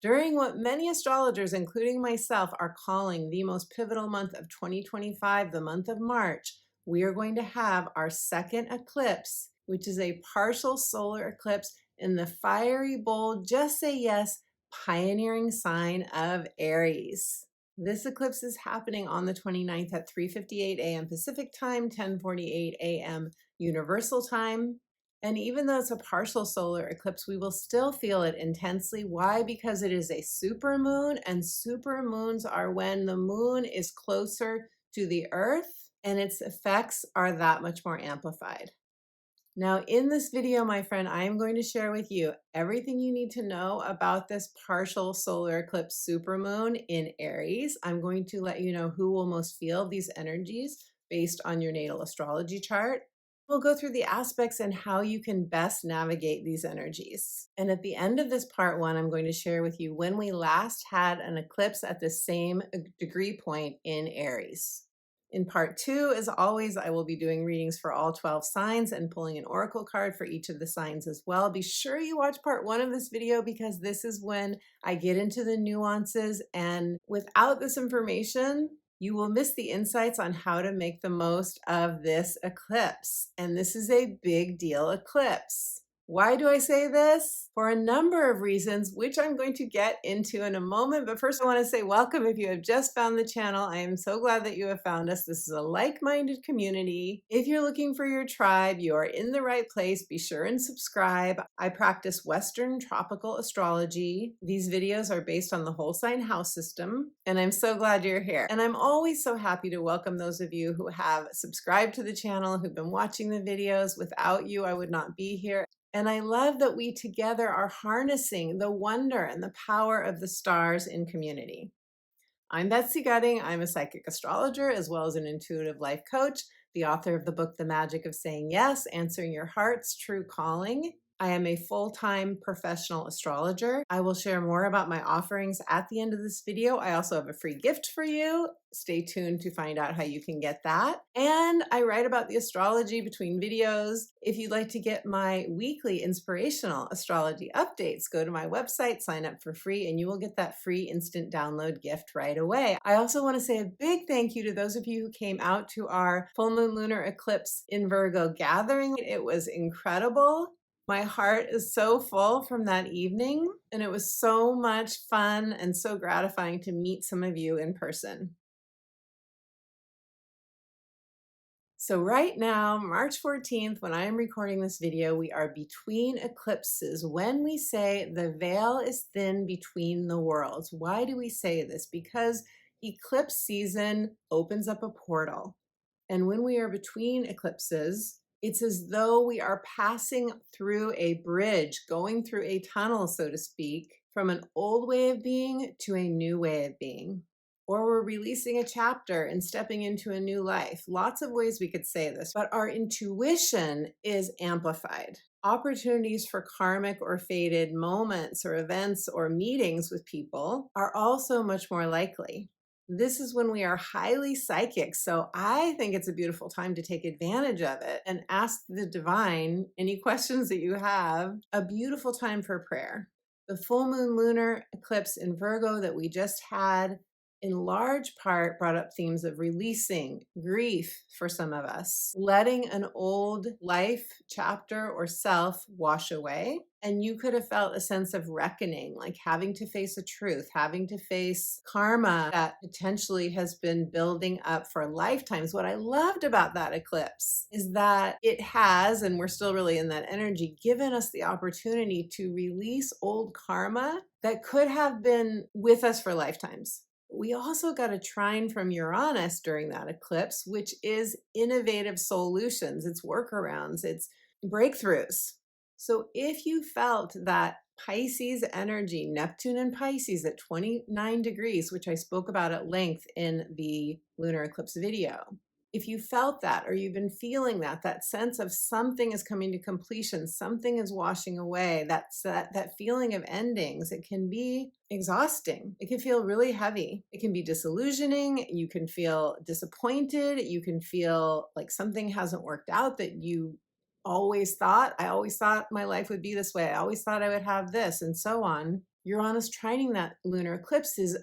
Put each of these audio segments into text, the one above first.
During what many astrologers, including myself, are calling the most pivotal month of 2025, the month of March, we are going to have our second eclipse, which is a partial solar eclipse in the fiery, bold, just say yes, pioneering sign of Aries. This eclipse is happening on the 29th at 3:58 a.m. Pacific time, 10:48 a.m. Universal time. And even though it's a partial solar eclipse, we will still feel it intensely. Why? Because it is a supermoon, and supermoons are when the moon is closer to the earth and its effects are that much more amplified. Now, in this video, my friend, I am going to share with you everything you need to know about this partial solar eclipse supermoon in Aries. I'm going to let you know who will most feel these energies based on your natal astrology chart. We'll go through the aspects and how you can best navigate these energies. And at the end of this part one, I'm going to share with you when we last had an eclipse at the same degree point in Aries. In part two, as always, I will be doing readings for all 12 signs and pulling an oracle card for each of the signs as well. Be sure you watch part one of this video because this is when I get into the nuances, and without this information, you will miss the insights on how to make the most of this eclipse. And this is a big deal eclipse. Why do I say this? For a number of reasons, which I'm going to get into in a moment. But first, I want to say welcome if you have just found the channel. I am so glad that you have found us. This is a like-minded community. If you're looking for your tribe, you are in the right place. Be sure and subscribe. I practice Western tropical astrology. These videos are based on the whole sign house system, and I'm so glad you're here. And I'm always so happy to welcome those of you who have subscribed to the channel, who've been watching the videos. Without you, I would not be here. And I love that we together are harnessing the wonder and the power of the stars in community. I'm Betsy Gutting. I'm a psychic astrologer as well as an intuitive life coach, the author of the book, The Magic of Saying Yes, Answering Your Heart's True Calling. I am a full-time professional astrologer. I will share more about my offerings at the end of this video. I also have a free gift for you. Stay tuned to find out how you can get that. And I write about the astrology between videos. If you'd like to get my weekly inspirational astrology updates, go to my website, sign up for free, and you will get that free instant download gift right away. I also want to say a big thank you to those of you who came out to our full moon lunar eclipse in Virgo gathering. It was incredible. My heart is so full from that evening, and it was so much fun and so gratifying to meet some of you in person. So right now, March 14th, when I am recording this video, we are between eclipses when we say the veil is thin between the worlds. Why do we say this? Because eclipse season opens up a portal. And when we are between eclipses, it's as though we are passing through a bridge, going through a tunnel, so to speak, from an old way of being to a new way of being. Or we're releasing a chapter and stepping into a new life. Lots of ways we could say this, but our intuition is amplified. Opportunities for karmic or fated moments or events or meetings with people are also much more likely. This is when we are highly psychic, so I think it's a beautiful time to take advantage of it and ask the divine any questions that you have. A beautiful time for prayer. The full moon lunar eclipse in Virgo that we just had in large part brought up themes of releasing, grief for some of us, letting an old life chapter or self wash away. And you could have felt a sense of reckoning, like having to face a truth, having to face karma that potentially has been building up for lifetimes. What I loved about that eclipse is that it has, and we're still really in that energy, given us the opportunity to release old karma that could have been with us for lifetimes. We also got a trine from Uranus during that eclipse, which is innovative solutions, it's workarounds, it's breakthroughs. So if you felt that Pisces energy, Neptune and Pisces at 29 degrees, which I spoke about at length in the lunar eclipse video, if you felt that, or you've been feeling that sense of something is coming to completion, something is washing away, that feeling of endings, it can be exhausting. It can feel really heavy. It can be disillusioning. You can feel disappointed. You can feel like something hasn't worked out that you always thought. I always thought my life would be this way. I always thought I would have this, and so on. Uranus trining that lunar eclipse is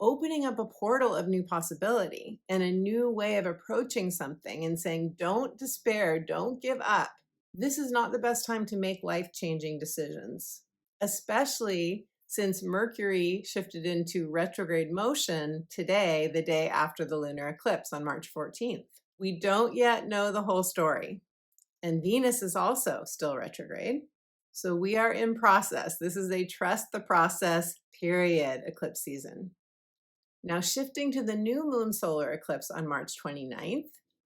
opening up a portal of new possibility and a new way of approaching something and saying, don't despair, don't give up. This is not the best time to make life-changing decisions, especially since Mercury shifted into retrograde motion today, the day after the lunar eclipse on March 14th. We don't yet know the whole story. And Venus is also still retrograde. So we are in process. This is a trust the process, period, eclipse season. Now shifting to the new moon solar eclipse on March 29th,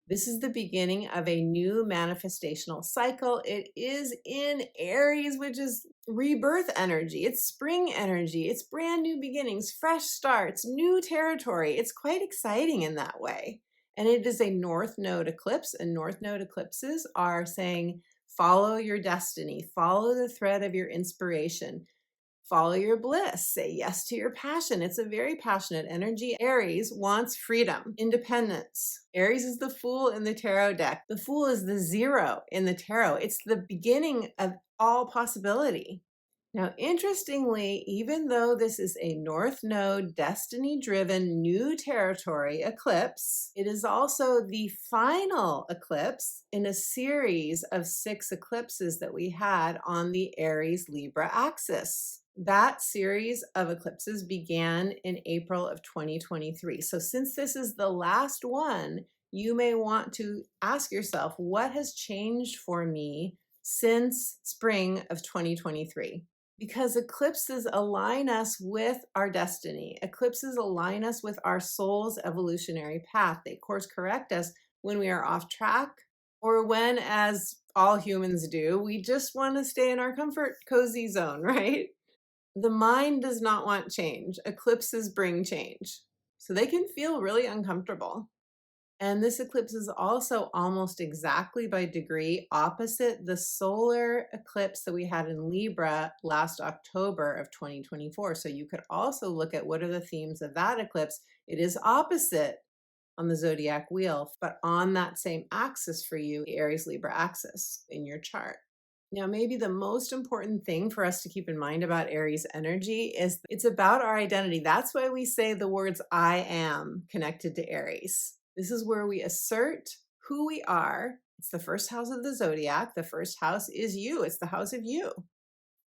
this is the beginning of a new manifestational cycle. It is in Aries, which is rebirth energy. It's spring energy. It's brand new beginnings, fresh starts, new territory. It's quite exciting in that way. And it is a North Node eclipse, and North Node eclipses are saying, follow your destiny, follow the thread of your inspiration. Follow your bliss. Say yes to your passion. It's a very passionate energy. Aries wants freedom, independence. Aries is the Fool in the tarot deck. The Fool is the 0 in the tarot. It's the beginning of all possibility. Now, interestingly, even though this is a North Node, destiny-driven new territory eclipse, it is also the final eclipse in a series of 6 eclipses that we had on the Aries-Libra axis. That series of eclipses began in April of 2023. So since this is the last one, you may want to ask yourself, what has changed for me since spring of 2023? Because eclipses align us with our destiny. Eclipses align us with our soul's evolutionary path. They course correct us when we are off track, or when, as all humans do, we just want to stay in our comfort, cozy zone, right? The mind does not want change. Eclipses bring change. So they can feel really uncomfortable. And this eclipse is also almost exactly by degree opposite the solar eclipse that we had in Libra last October of 2024. So you could also look at what are the themes of that eclipse. It is opposite on the zodiac wheel, but on that same axis for you, the Aries-Libra axis in your chart. Now, maybe the most important thing for us to keep in mind about Aries energy is it's about our identity. That's why we say the words I am connected to Aries. This is where we assert who we are. It's the first house of the zodiac. The first house is you. It's the house of you.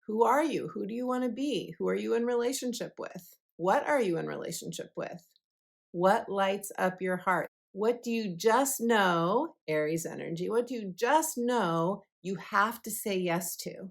Who are you? Who do you want to be? Who are you in relationship with? What are you in relationship with? What lights up your heart? What do you just know, Aries energy? What do you just know you have to say yes to?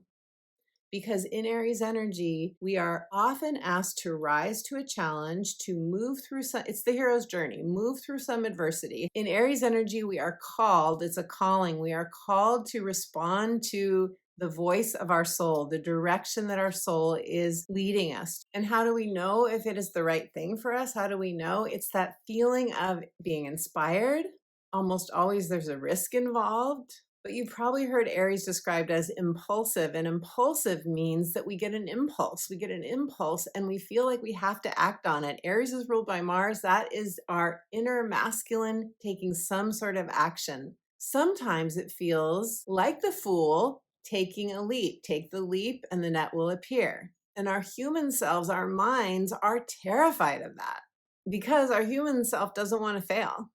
Because in Aries energy, we are often asked to rise to a challenge, to move through some, it's the hero's journey, move through some adversity. In Aries energy, we are called, it's a calling, we are called to respond to the voice of our soul, the direction that our soul is leading us. And how do we know if it is the right thing for us? How do we know? It's that feeling of being inspired. Almost always there's a risk involved. But you've probably heard Aries described as impulsive, and impulsive means that we get an impulse. We get an impulse and we feel like we have to act on it. Aries is ruled by Mars. That is our inner masculine taking some sort of action. Sometimes it feels like the Fool taking a leap. Take the leap and the net will appear. And our human selves, our minds are terrified of that because our human self doesn't want to fail.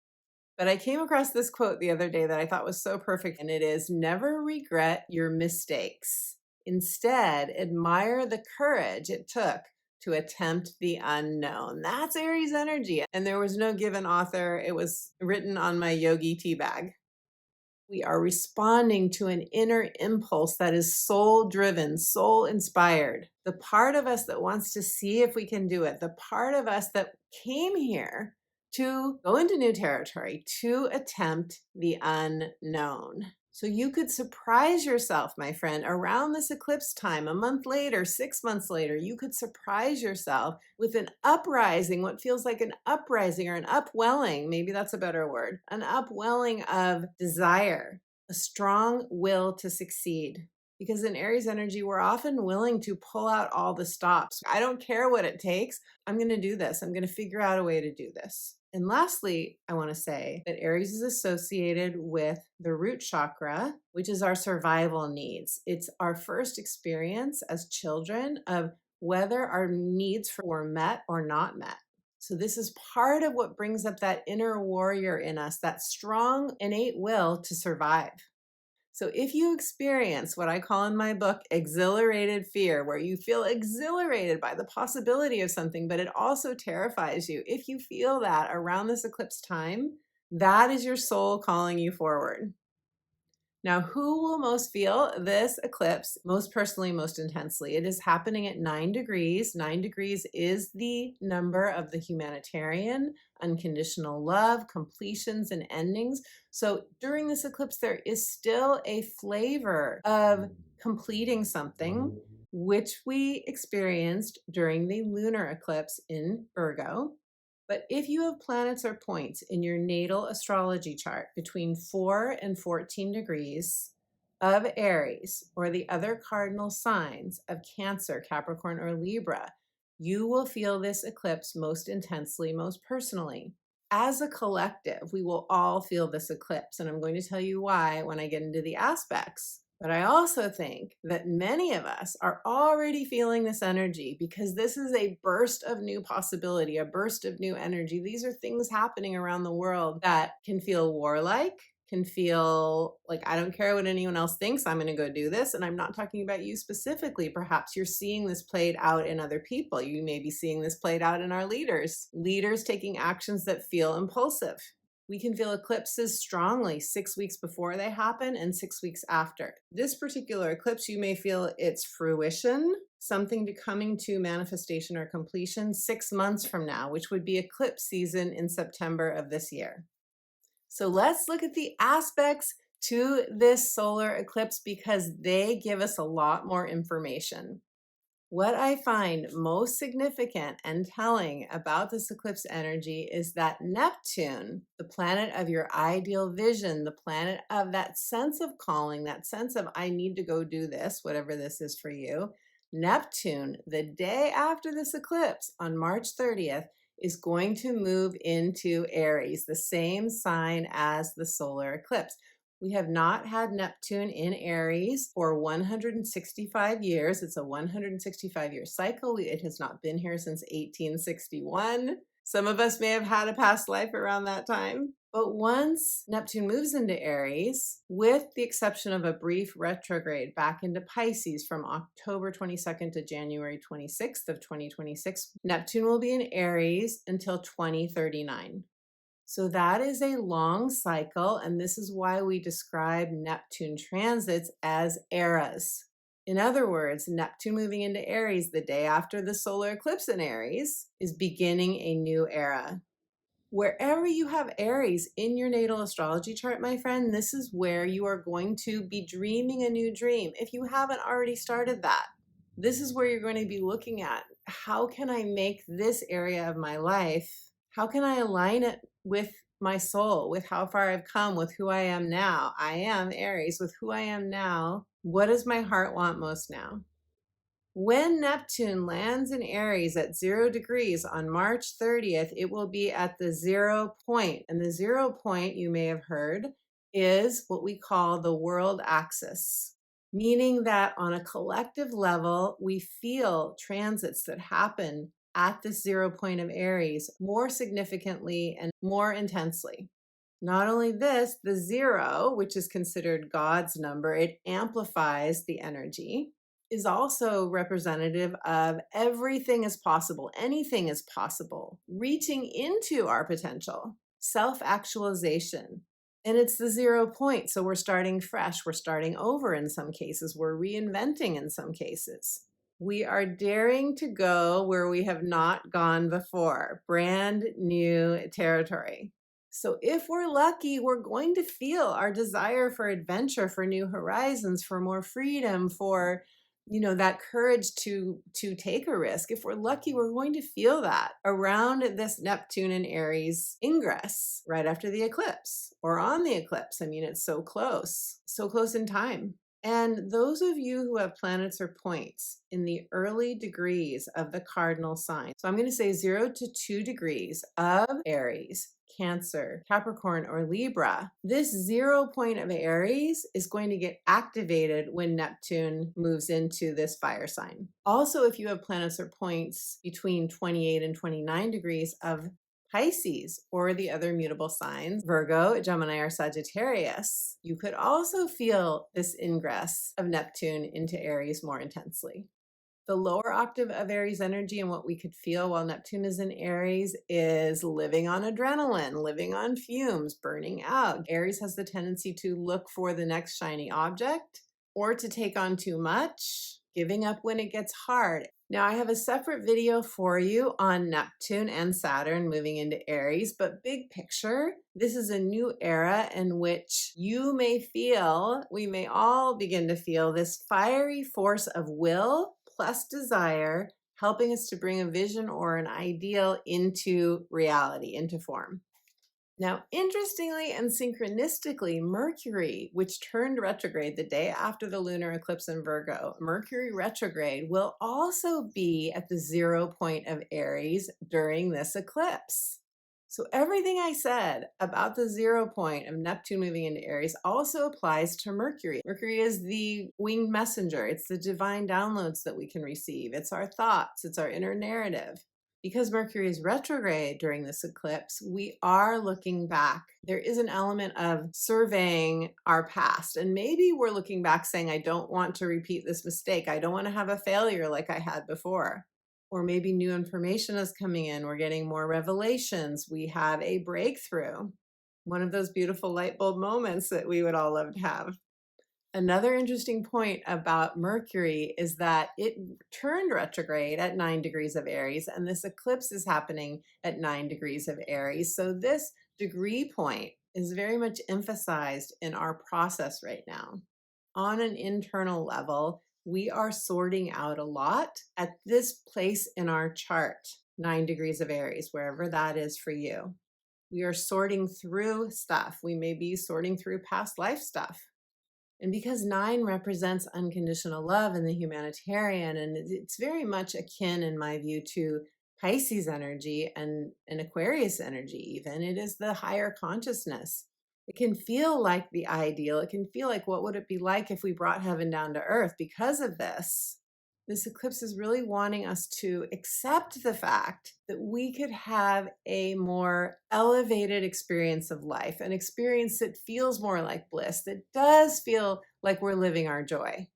But I came across this quote the other day that I thought was so perfect, and it is, never regret your mistakes. Instead, admire the courage it took to attempt the unknown. That's Aries energy. And there was no given author. It was written on my yogi tea bag. We are responding to an inner impulse that is soul-driven, soul-inspired. The part of us that wants to see if we can do it, the part of us that came here to go into new territory, to attempt the unknown. So you could surprise yourself, my friend, around this eclipse time, a month later, 6 months later, you could surprise yourself with an uprising, what feels like an uprising or an upwelling, maybe that's a better word, an upwelling of desire, a strong will to succeed. Because in Aries energy, we're often willing to pull out all the stops. I don't care what it takes. I'm going to do this. I'm going to figure out a way to do this. And lastly, I want to say that Aries is associated with the root chakra, which is our survival needs. It's our first experience as children of whether our needs were met or not met. So this is part of what brings up that inner warrior in us, that strong innate will to survive. So if you experience what I call in my book exhilarated fear, where you feel exhilarated by the possibility of something, but it also terrifies you, if you feel that around this eclipse time, that is your soul calling you forward. Now, who will most feel this eclipse most personally, most intensely? It is happening at 9 degrees. 9 degrees is the number of the humanitarian, unconditional love, completions, and endings. So during this eclipse, there is still a flavor of completing something, which we experienced during the lunar eclipse in Virgo. But if you have planets or points in your natal astrology chart between 4 and 14 degrees of Aries or the other cardinal signs of Cancer, Capricorn, or Libra, you will feel this eclipse most intensely, most personally. As a collective, we will all feel this eclipse, and I'm going to tell you why when I get into the aspects. But I also think that many of us are already feeling this energy because this is a burst of new possibility, a burst of new energy. These are things happening around the world that can feel warlike, can feel like, I don't care what anyone else thinks, I'm going to go do this. And I'm not talking about you specifically. Perhaps you're seeing this played out in other people. You may be seeing this played out in our leaders taking actions that feel impulsive. We can feel eclipses strongly 6 weeks before they happen and 6 weeks after. This particular eclipse, you may feel its fruition, something coming to manifestation or completion 6 months from now, which would be eclipse season in September of this year. So let's look at the aspects to this solar eclipse because they give us a lot more information. What I find most significant and telling about this eclipse energy is that Neptune, the planet of your ideal vision, the planet of that sense of calling, that sense of I need to go do this, whatever this is for you, Neptune, the day after this eclipse on March 30th, is going to move into Aries, the same sign as the solar eclipse. We have not had Neptune in Aries for 165 years. It's a 165-year cycle. It has not been here since 1861. Some of us may have had a past life around that time. But once Neptune moves into Aries, with the exception of a brief retrograde back into Pisces from October 22nd to January 26th of 2026, Neptune will be in Aries until 2039. So that is a long cycle, and this is why we describe Neptune transits as eras. In other words, Neptune moving into Aries the day after the solar eclipse in Aries is beginning a new era. Wherever you have Aries in your natal astrology chart, my friend, this is where you are going to be dreaming a new dream. If you haven't already started that, this is where you're going to be looking at, how can I make this area of my life, how can I align it with my soul, with how far I've come, with who I am now? I am Aries, with who I am now. What does my heart want most now? When Neptune lands in Aries at 0 degrees on March 30th, it will be at the 0 point. And the 0 point, you may have heard, is what we call the world axis, meaning that on a collective level, we feel transits that happen at this 0 point of Aries more significantly and more intensely. Not only this, the 0, which is considered God's number, it amplifies the energy, is also representative of everything is possible, anything is possible, reaching into our potential, self-actualization. And it's the 0 point, so we're starting fresh, we're starting over in some cases, we're reinventing in some cases. We are daring to go where we have not gone before, brand new territory. So if we're lucky, we're going to feel our desire for adventure, for new horizons, for more freedom, for that courage to take a risk. If we're lucky, we're going to feel that around this Neptune and Aries ingress right after the eclipse or on the eclipse. I mean, it's so close in time. And those of you who have planets or points in the early degrees of the cardinal sign, so I'm going to say 0 to 2 degrees of Aries, Cancer, Capricorn, or Libra, this 0 point of Aries is going to get activated when Neptune moves into this fire sign. Also, if you have planets or points between 28 and 29 degrees of Pisces or the other mutable signs, Virgo, Gemini, or Sagittarius, you could also feel this ingress of Neptune into Aries more intensely. The lower octave of Aries energy and what we could feel while Neptune is in Aries is living on adrenaline, living on fumes, burning out. Aries has the tendency to look for the next shiny object or to take on too much, giving up when it gets hard. Now, I have a separate video for you on Neptune and Saturn moving into Aries, but big picture, this is a new era in which you may feel, we may all begin to feel this fiery force of will plus desire, helping us to bring a vision or an ideal into reality, into form. Now, interestingly and synchronistically, Mercury, which turned retrograde the day after the lunar eclipse in Virgo, Mercury retrograde will also be at the 0 point of Aries during this eclipse. So everything I said about the 0 point of Neptune moving into Aries also applies to Mercury. Mercury is the winged messenger. It's the divine downloads that we can receive. It's our thoughts. It's our inner narrative. Because Mercury is retrograde during this eclipse, we are looking back. There is an element of surveying our past. And maybe we're looking back saying, I don't want to repeat this mistake. I don't want to have a failure like I had before. Or maybe new information is coming in. We're getting more revelations. We have a breakthrough. One of those beautiful light bulb moments that we would all love to have. Another interesting point about Mercury is that it turned retrograde at 9 degrees of Aries, and this eclipse is happening at 9 degrees of Aries. So this degree point is very much emphasized in our process right now. On an internal level, we are sorting out a lot at this place in our chart, 9 degrees of Aries, wherever that is for you. We are sorting through stuff. We may be sorting through past life stuff. And because 9 represents unconditional love and the humanitarian, and it's very much akin, in my view, to Pisces energy and Aquarius energy even. It is the higher consciousness. It can feel like the ideal. It can feel like what would it be like if we brought heaven down to earth. Because of this eclipse is really wanting us to accept the fact that we could have a more elevated experience of life, an experience that feels more like bliss, that does feel like we're living our joy.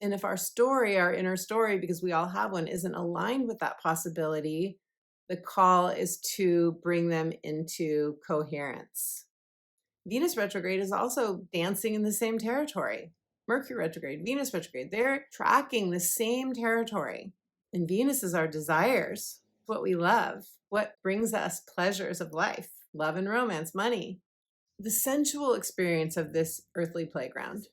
And if our story, our inner story, because we all have one, isn't aligned with that possibility, the call is to bring them into coherence. Venus retrograde is also dancing in the same territory. Mercury retrograde, Venus retrograde, they're tracking the same territory. And Venus is our desires, what we love, what brings us pleasures of life, love and romance, money, the sensual experience of this earthly playground.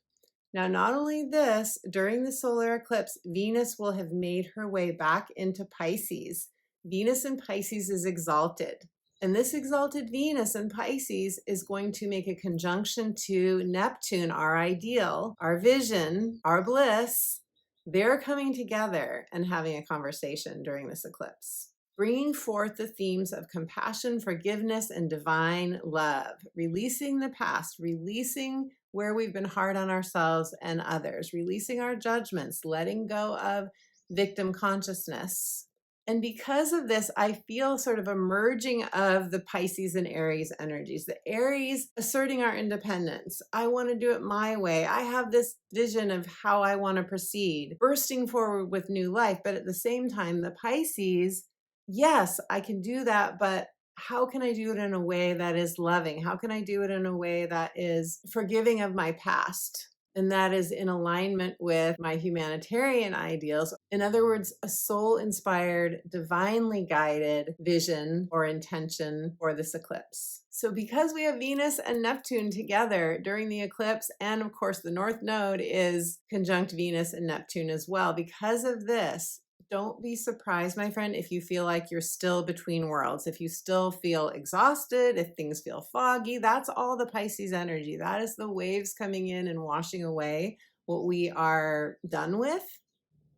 Now, not only this, during the solar eclipse, Venus will have made her way back into Pisces. Venus in Pisces is exalted. And this exalted Venus in Pisces is going to make a conjunction to Neptune, our ideal, our vision, our bliss. They're coming together and having a conversation during this eclipse, bringing forth the themes of compassion, forgiveness, and divine love, releasing the past, releasing where we've been hard on ourselves and others, releasing our judgments, letting go of victim consciousness. And because of this, I feel sort of a merging of the Pisces and Aries energies. The Aries asserting our independence. I want to do it my way. I have this vision of how I want to proceed, bursting forward with new life. But at the same time, the Pisces, yes, I can do that, but how can I do it in a way that is loving? How can I do it in a way that is forgiving of my past? And that is in alignment with my humanitarian ideals. In other words, a soul-inspired, divinely guided vision or intention for this eclipse. So because we have Venus and Neptune together during the eclipse, and of course the North Node is conjunct Venus and Neptune as well, because of this, don't be surprised, my friend, if you feel like you're still between worlds, if you still feel exhausted, if things feel foggy. That's all the Pisces energy. That is the waves coming in and washing away what we are done with.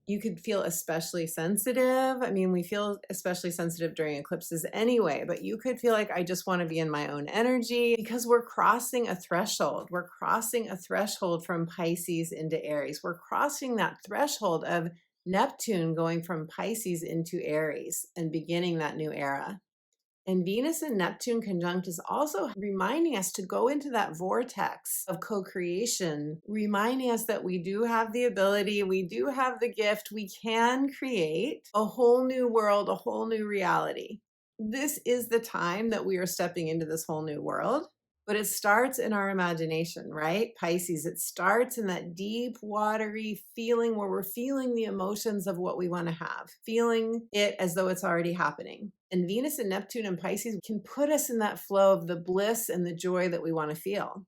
You could feel especially sensitive. I mean, we feel especially sensitive during eclipses anyway, but you could feel like I just want to be in my own energy because we're crossing a threshold. We're crossing a threshold from Pisces into Aries. We're crossing that threshold of Neptune going from Pisces into Aries and beginning that new era. And Venus and Neptune conjunct is also reminding us to go into that vortex of co-creation, reminding us that we do have the ability, we do have the gift, we can create a whole new world, a whole new reality. This is the time that we are stepping into this whole new world. But it starts in our imagination, right? Pisces, it starts in that deep, watery feeling where we're feeling the emotions of what we want to have, feeling it as though it's already happening. And Venus and Neptune and Pisces can put us in that flow of the bliss and the joy that we want to feel.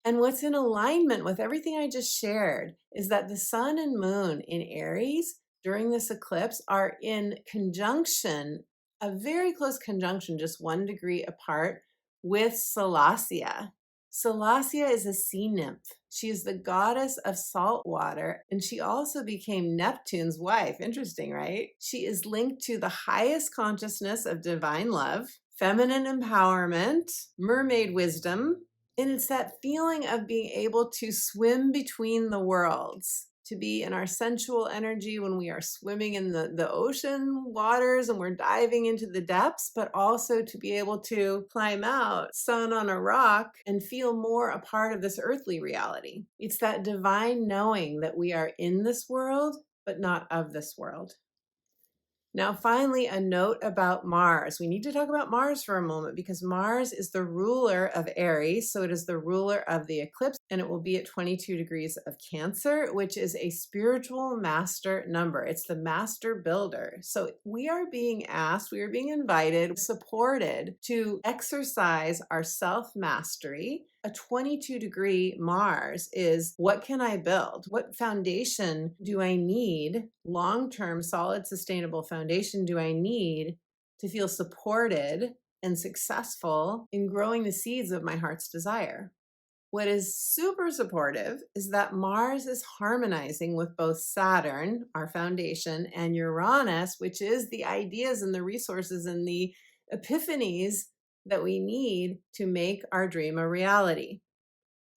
And what's in alignment with everything I just shared is that the sun and moon in Aries during this eclipse are in conjunction, a very close conjunction, just 1 degree apart, with Salacia. Salacia is a sea nymph. She is the goddess of salt water, and she also became Neptune's wife. Interesting, right? She is linked to the highest consciousness of divine love, feminine empowerment, mermaid wisdom, and it's that feeling of being able to swim between the worlds, to be in our sensual energy when we are swimming in the ocean waters and we're diving into the depths, but also to be able to climb out, sun on a rock, and feel more a part of this earthly reality. It's that divine knowing that we are in this world, but not of this world. Now, finally, a note about Mars. We need to talk about Mars for a moment because Mars is the ruler of Aries, so it is the ruler of the eclipse, and it will be at 22 degrees of Cancer, which is a spiritual master number. It's the master builder. So we are being asked, we are being invited, supported to exercise our self-mastery. A 22-degree Mars is, what can I build? What foundation do I need? Long-term, solid, sustainable foundation do I need to feel supported and successful in growing the seeds of my heart's desire? What is super supportive is that Mars is harmonizing with both Saturn, our foundation, and Uranus, which is the ideas and the resources and the epiphanies that we need to make our dream a reality.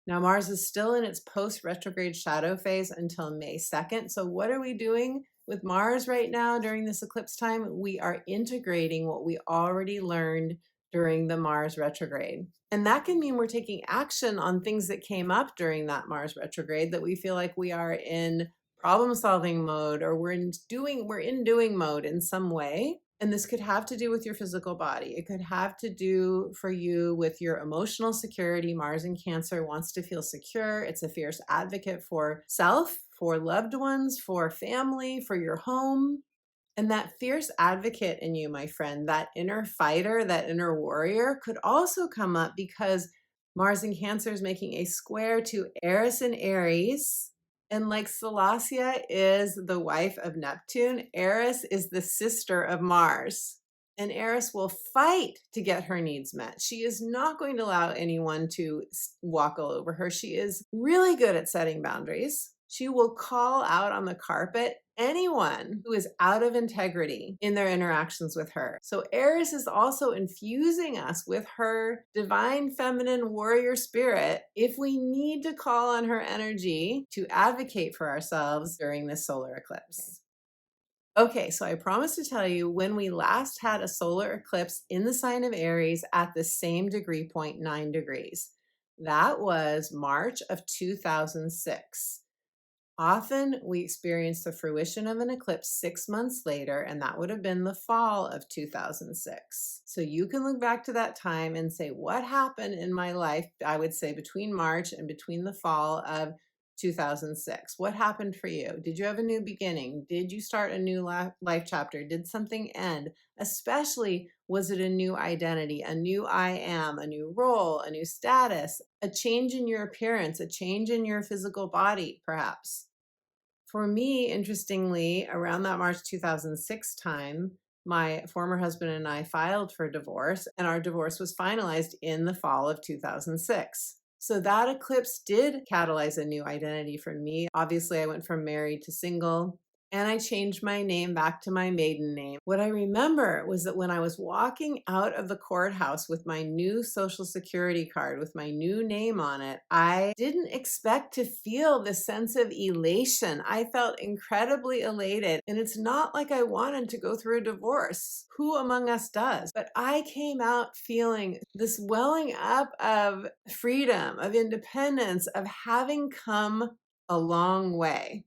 Now, Mars is still in its post-retrograde shadow phase until May 2nd. So what are we doing with Mars right now during this eclipse time? We are integrating what we already learned during the Mars retrograde. And that can mean we're taking action on things that came up during that Mars retrograde that we feel like we are in problem-solving mode, or we're in doing mode in some way. And this could have to do with your physical body. It could have to do for you with your emotional security. Mars in Cancer wants to feel secure. It's a fierce advocate for self, for loved ones, for family, for your home. And that fierce advocate in you, my friend, that inner fighter, that inner warrior, could also come up because Mars in Cancer is making a square to Eris in Aries. And like Salacia is the wife of Neptune, Eris is the sister of Mars. And Eris will fight to get her needs met. She is not going to allow anyone to walk all over her. She is really good at setting boundaries. She will call out on the carpet anyone who is out of integrity in their interactions with her. So Eris is also infusing us with her divine feminine warrior spirit if we need to call on her energy to advocate for ourselves during this solar eclipse. Okay, so I promised to tell you when we last had a solar eclipse in the sign of Aries at the same degree point, 9 degrees. That was March of 2006. Often we experience the fruition of an eclipse 6 months later, and that would have been the fall of 2006. So you can look back to that time and say, what happened in my life, I would say between March and between the fall of 2006? What happened for you? Did you have a new beginning? Did you start a new life chapter? Did something end? Especially, was it a new identity, a new I am, a new role, a new status, a change in your appearance, a change in your physical body, perhaps? For me, interestingly, around that March 2006 time, my former husband and I filed for divorce, and our divorce was finalized in the fall of 2006. So that eclipse did catalyze a new identity for me. Obviously, I went from married to single. And I changed my name back to my maiden name. What I remember was that when I was walking out of the courthouse with my new Social Security card with my new name on it, I didn't expect to feel this sense of elation. I felt incredibly elated. And it's not like I wanted to go through a divorce. Who among us does? But I came out feeling this welling up of freedom, of independence, of having come a long way.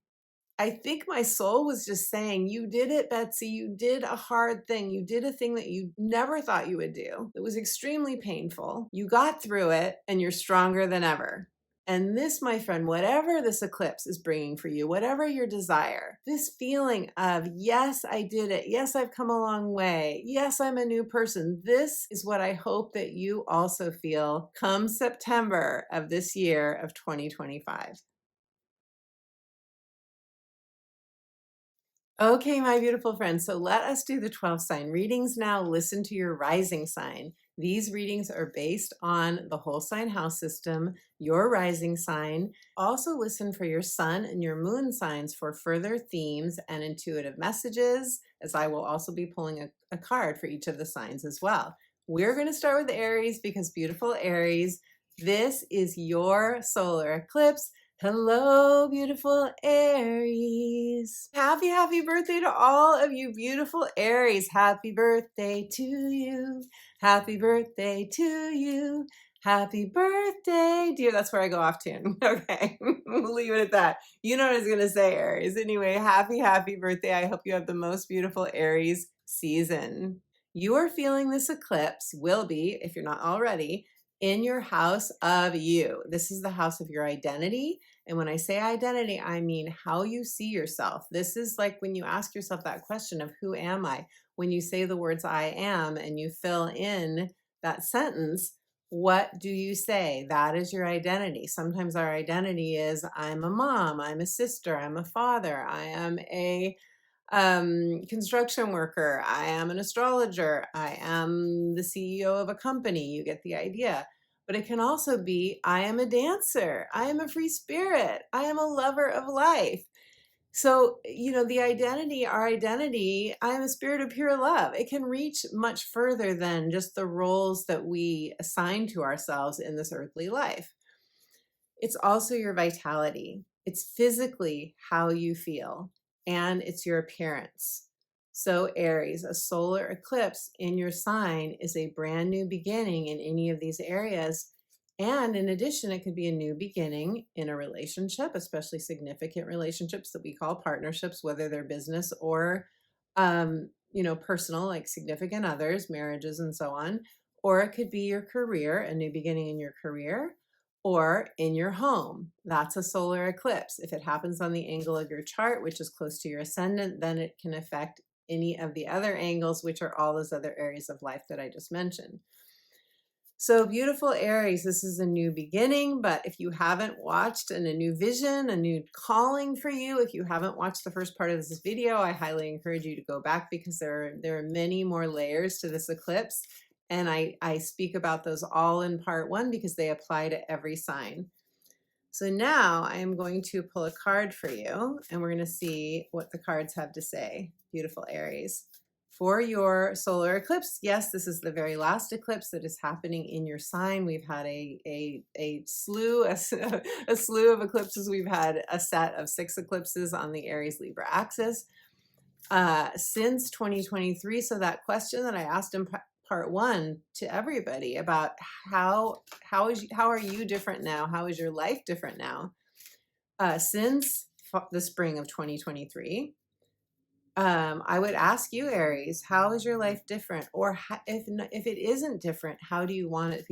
I think my soul was just saying, you did it, Betsy. You did a hard thing. You did a thing that you never thought you would do. It was extremely painful. You got through it and you're stronger than ever. And this, my friend, whatever this eclipse is bringing for you, whatever your desire, this feeling of, yes, I did it. Yes, I've come a long way. Yes, I'm a new person. This is what I hope that you also feel come September of this year of 2025. Okay, my beautiful friends, so let us do the 12 sign readings now. Listen to your rising sign. These readings are based on the whole sign house system, your rising sign. Also listen for your sun and your moon signs for further themes and intuitive messages, as I will also be pulling a card for each of the signs as well. We're going to start with Aries because beautiful Aries, this is your solar eclipse. Hello, beautiful Aries. Happy birthday to all of you beautiful Aries. Happy birthday to you. Happy birthday to you. Happy birthday, dear. That's where I go off tune. Okay, we'll leave it at that. You know what I was going to say, Aries. Anyway, happy birthday. I hope you have the most beautiful Aries season. You are feeling this eclipse, will be, if you're not already, in your house of you. This is the house of your identity. And when I say identity, I mean how you see yourself. This is like when you ask yourself that question of who am I? When you say the words I am and you fill in that sentence, what do you say? That is your identity. Sometimes our identity is I'm a mom, I'm a sister, I'm a father, I am a construction worker, I am an astrologer, I am the CEO of a company. You get the idea. But it can also be, I am a dancer, I am a free spirit, I am a lover of life. So, the identity, our identity, I am a spirit of pure love. It can reach much further than just the roles that we assign to ourselves in this earthly life. It's also your vitality. It's physically how you feel, and it's your appearance. So Aries, a solar eclipse in your sign is a brand new beginning in any of these areas. And in addition, it could be a new beginning in a relationship, especially significant relationships that we call partnerships, whether they're business or, personal, like significant others, marriages, and so on. Or it could be your career, a new beginning in your career, or in your home. That's a solar eclipse. If it happens on the angle of your chart, which is close to your ascendant, then it can affect any of the other angles, which are all those other areas of life that I just mentioned. So beautiful Aries, this is a new beginning, but if you haven't watched and a new vision, a new calling for you, if you haven't watched the first part of this video, I highly encourage you to go back because there are many more layers to this eclipse. And I speak about those all in part one because they apply to every sign. So now I am going to pull a card for you and we're going to see what the cards have to say. Beautiful Aries. For your solar eclipse, yes, this is the very last eclipse that is happening in your sign. We've had a slew of eclipses. We've had a set of 6 eclipses on the Aries Libra axis since 2023. So that question that I asked in part one to everybody about how are you different now? How is your life different now? Since the spring of 2023. I would ask you, Aries, how is your life different? Or if it isn't different, how do you want it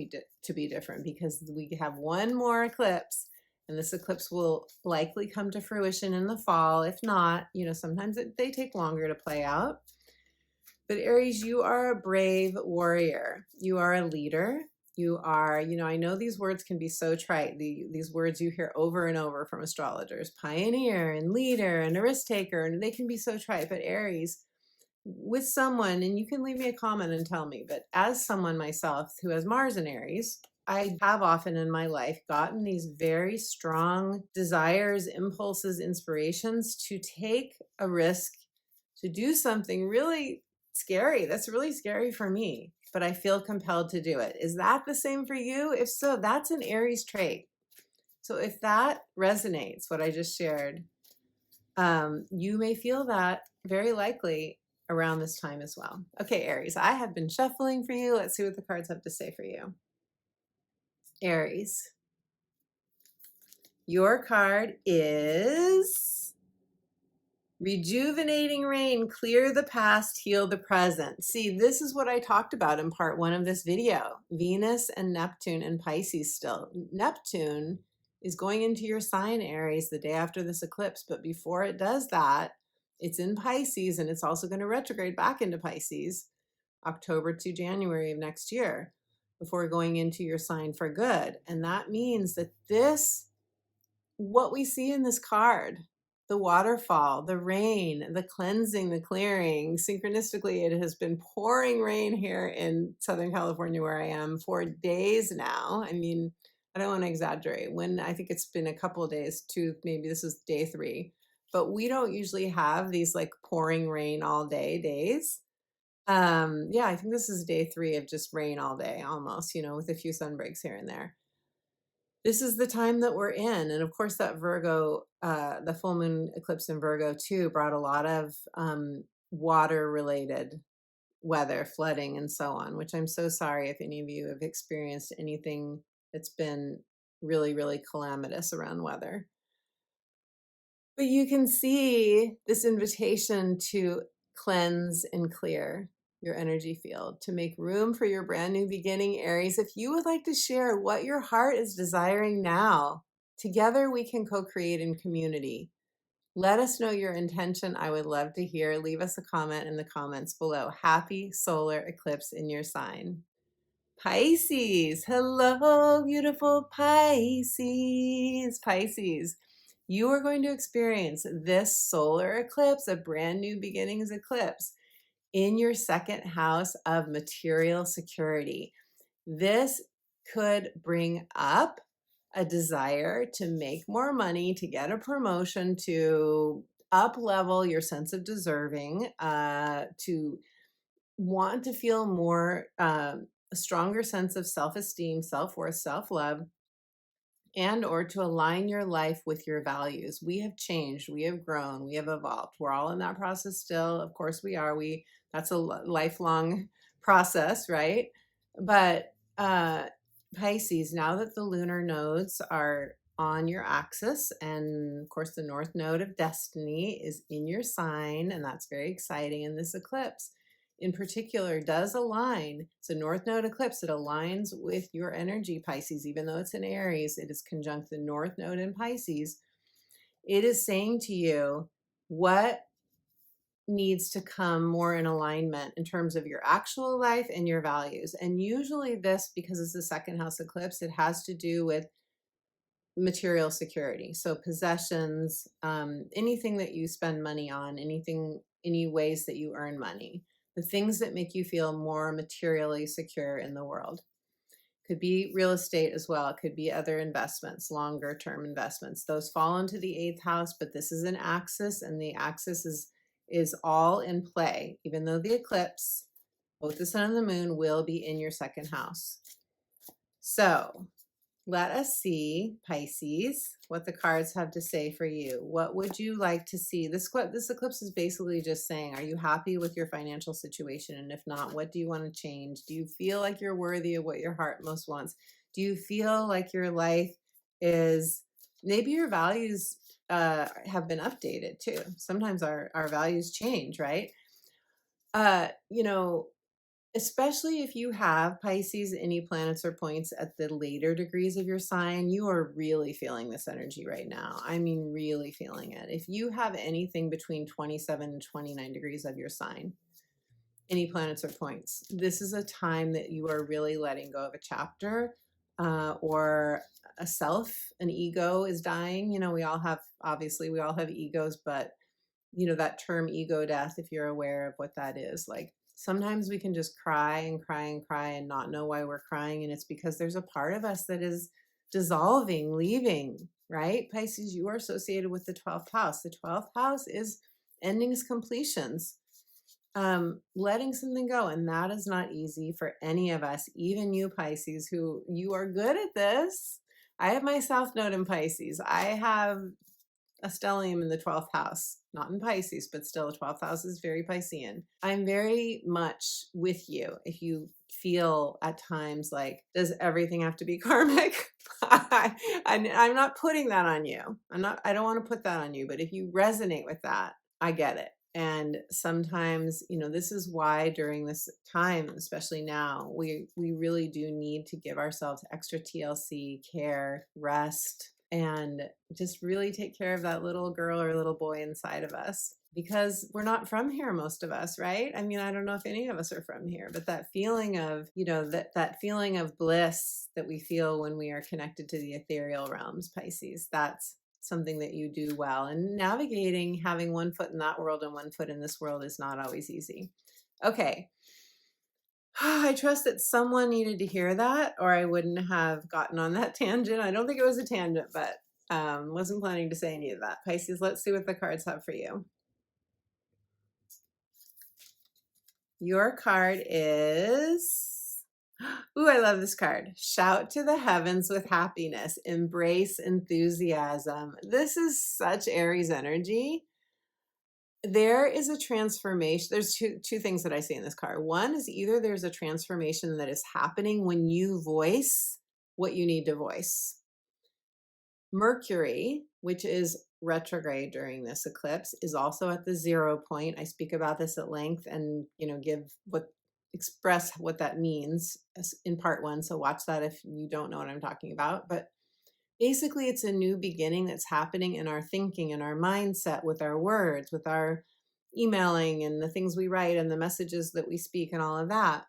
to be different? Because we have one more eclipse, and this eclipse will likely come to fruition in the fall. If not, sometimes they take longer to play out. But Aries, you are a brave warrior. You are a leader. You are, I know these words can be so trite. These words you hear over and over from astrologers, pioneer and leader and a risk taker, and they can be so trite. But Aries, with someone, and you can leave me a comment and tell me, but as someone myself who has Mars in Aries, I have often in my life gotten these very strong desires, impulses, inspirations to take a risk, to do something really scary. That's really scary for me, but I feel compelled to do it. Is that the same for you? If so, that's an Aries trait. So if that resonates, what I just shared, you may feel that very likely around this time as well. Okay, Aries, I have been shuffling for you. Let's see what the cards have to say for you. Aries, your card is Rejuvenating Rain. Clear the past, heal the present. See, this is what I talked about in part 1 of this video. Venus and Neptune and Pisces still. Neptune is going into your sign, Aries, the day after this eclipse. But before it does that, it's in Pisces, and it's also going to retrograde back into Pisces October to January of next year before going into your sign for good. And that means that what we see in this card, the waterfall, the rain, the cleansing, the clearing, synchronistically, it has been pouring rain here in Southern California where I am for days now. I mean, I don't want to exaggerate. I think it's been a couple of days, maybe this is day 3, but we don't usually have these like pouring rain all day days. Yeah, I think this is day 3 of just rain all day almost, with a few sun breaks here and there. This is the time that we're in. And of course that Virgo, the full moon eclipse in Virgo too, brought a lot of water related weather, flooding and so on, which I'm so sorry if any of you have experienced anything that's been really, really calamitous around weather. But you can see this invitation to cleanse and clear your energy field, to make room for your brand new beginning, Aries. If you would like to share what your heart is desiring now, together we can co-create in community. Let us know your intention. I would love to hear. Leave us a comment in the comments below. Happy solar eclipse in your sign. Pisces, hello, beautiful Pisces. Pisces, you are going to experience this solar eclipse, a brand new beginnings eclipse, in your second house of material security. This could bring up a desire to make more money, to get a promotion, to up level your sense of deserving, to want to feel more, a stronger sense of self-esteem, self-worth, self-love, and or to align your life with your values. We have changed, we have grown, we have evolved. We're all in that process still. Of course we are. That's a lifelong process, right? But Pisces, now that the lunar nodes are on your axis, and of course the north node of destiny is in your sign, and that's very exciting. And this eclipse in particular does align. It's a north node eclipse. It aligns with your energy, Pisces. Even though it's in Aries, it is conjunct the north node in Pisces. It is saying to you what needs to come more in alignment in terms of your actual life and your values. And usually this, because it's a second house eclipse, it has to do with material security. So possessions, anything that you spend money on, any ways that you earn money, the things that make you feel more materially secure in the world. Could be real estate as well. It could be other investments, longer term investments. Those fall into the 8th house, but this is an axis, and the axis is all in play, even though the eclipse, both the sun and the moon, will be in your second house. So let us see, Pisces, what the cards have to say for you. What would you like to see? This eclipse is basically just saying, are you happy with your financial situation? And if not, what do you want to change? Do you feel like you're worthy of what your heart most wants? Do you feel like your life is, maybe your values have been updated too. Sometimes our values change, right? Especially if you have, Pisces, any planets or points at the later degrees of your sign, you are really feeling this energy right now. I mean, really feeling it. If you have anything between 27 and 29 degrees of your sign, any planets or points, this is a time that you are really letting go of a chapter, or a self, an ego is dying. We all have egos, but that term ego death, if you're aware of what that is, like Sometimes we can just cry and cry and cry and not know why we're crying. And it's because there's a part of us that is dissolving, leaving, right? Pisces, you are associated with the 12th house. The 12th house is endings, completions, letting something go. And that is not easy for any of us, even you Pisces, who you are good at this. I have my South Node in Pisces. I have a stellium in the 12th house, not in Pisces, but still the 12th house is very Piscean. I'm very much with you if you feel at times like, does everything have to be karmic? I'm not putting that on you. I don't want to put that on you, but if you resonate with that, I get it. And sometimes, this is why during this time, especially now, we really do need to give ourselves extra TLC, care, rest, and just really take care of that little girl or little boy inside of us, because we're not from here, most of us, right? I mean, I don't know if any of us are from here, but that feeling of, that feeling of bliss that we feel when we are connected to the ethereal realms, Pisces, that's something that you do well. And navigating, having one foot in that world and one foot in this world is not always easy. Okay. I trust that someone needed to hear that, or I wouldn't have gotten on that tangent. I don't think it was a tangent, but wasn't planning to say any of that. Pisces, let's see what the cards have for you. Your card is, ooh, I love this card. Shout to the heavens with happiness. Embrace enthusiasm. This is such Aries energy. There is a transformation. There's two things that I see in this card. One is either there's a transformation that is happening when you voice what you need to voice. Mercury, which is retrograde during this eclipse, is also at the 0 point. I speak about this at length and, express what that means in part 1. So watch that if you don't know what I'm talking about. But basically, it's a new beginning that's happening in our thinking and our mindset, with our words, with our emailing and the things we write and the messages that we speak and all of that.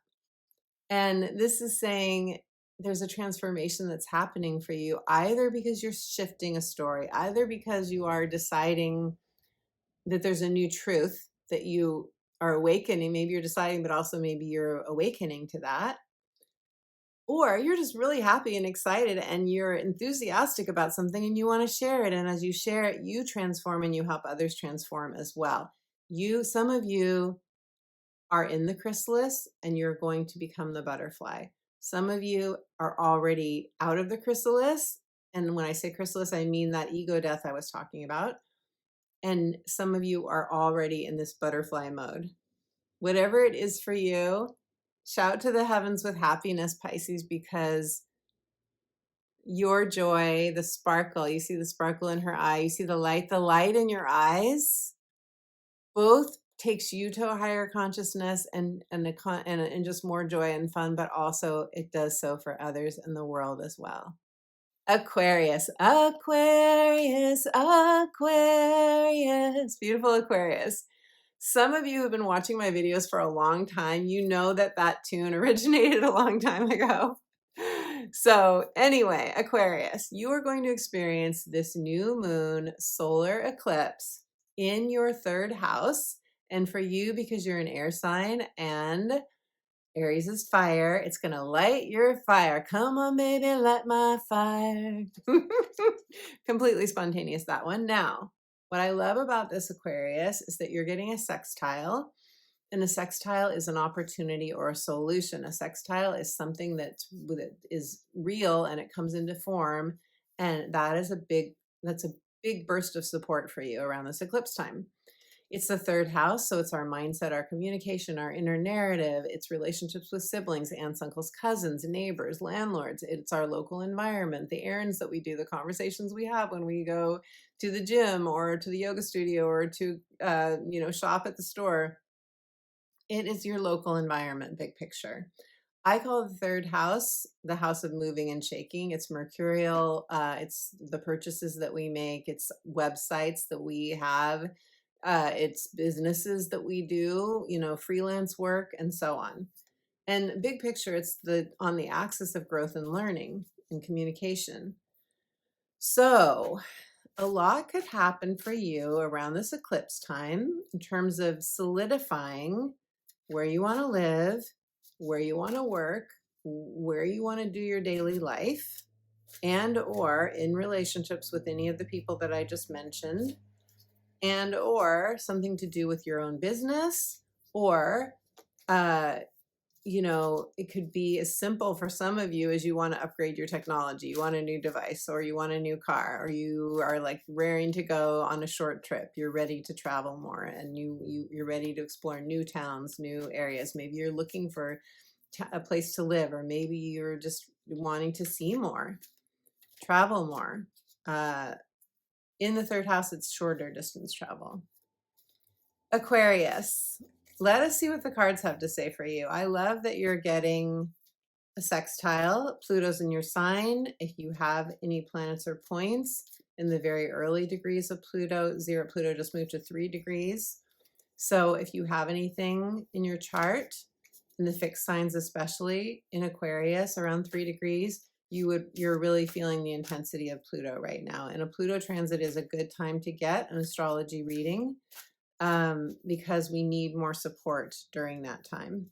And this is saying there's a transformation that's happening for you, either because you're shifting a story, either because you are deciding that there's a new truth that you are awakening. Maybe you're deciding, but also maybe you're awakening to that. Or you're just really happy and excited and you're enthusiastic about something and you want to share it. And as you share it, you transform and you help others transform as well. Some of you are in the chrysalis and you're going to become the butterfly. Some of you are already out of the chrysalis. And when I say chrysalis, I mean that ego death I was talking about. And some of you are already in this butterfly mode. Whatever it is for you, shout to the heavens with happiness, Pisces, because your joy, the sparkle, you see the sparkle in her eye, you see the light in your eyes, both takes you to a higher consciousness and just more joy and fun, but also it does so for others in the world as well. Aquarius, Aquarius, Aquarius, beautiful Aquarius. Some of you have been watching my videos for a long time. You know that tune originated a long time ago. So anyway, Aquarius, you are going to experience this new moon solar eclipse in your 3rd house. And for you, because you're an air sign and Aries is fire, it's going to light your fire. Come on, baby, light my fire. Completely spontaneous, that one. Now, what I love about this Aquarius is that you're getting a sextile. And a sextile is an opportunity or a solution. A sextile is something that is real and it comes into form. And that's a big burst of support for you around this eclipse time. It's the 3rd house, so it's our mindset, our communication, our inner narrative. It's relationships with siblings, aunts, uncles, cousins, neighbors, landlords. It's our local environment, the errands that we do, the conversations we have when we go to the gym or to the yoga studio or to shop at the store. It is your local environment, big picture. I call the 3rd house the house of moving and shaking. It's mercurial. It's the purchases that we make. It's websites that we have. It's businesses that we do, freelance work and so on. And big picture, it's on the axis of growth and learning and communication. So a lot could happen for you around this eclipse time in terms of solidifying where you want to live, where you want to work, where you want to do your daily life, and or in relationships with any of the people that I just mentioned, and or something to do with your own business, or it could be as simple for some of you as you want to upgrade your technology. You want a new device, or you want a new car, or you are like raring to go on a short trip. You're ready to travel more, and you're ready to explore new towns, new areas. Maybe you're looking for a place to live, or maybe you're just wanting to see more, travel more. In the third house, it's shorter distance travel. Aquarius. Let us see what the cards have to say for you. I love that you're getting a sextile. Pluto's in your sign. If you have any planets or points in the very early degrees of Pluto, zero Pluto just moved to 3 degrees. So if you have anything in your chart, in the fixed signs, especially in Aquarius around 3 degrees, you're really feeling the intensity of Pluto right now. And a Pluto transit is a good time to get an astrology reading, because we need more support during that time.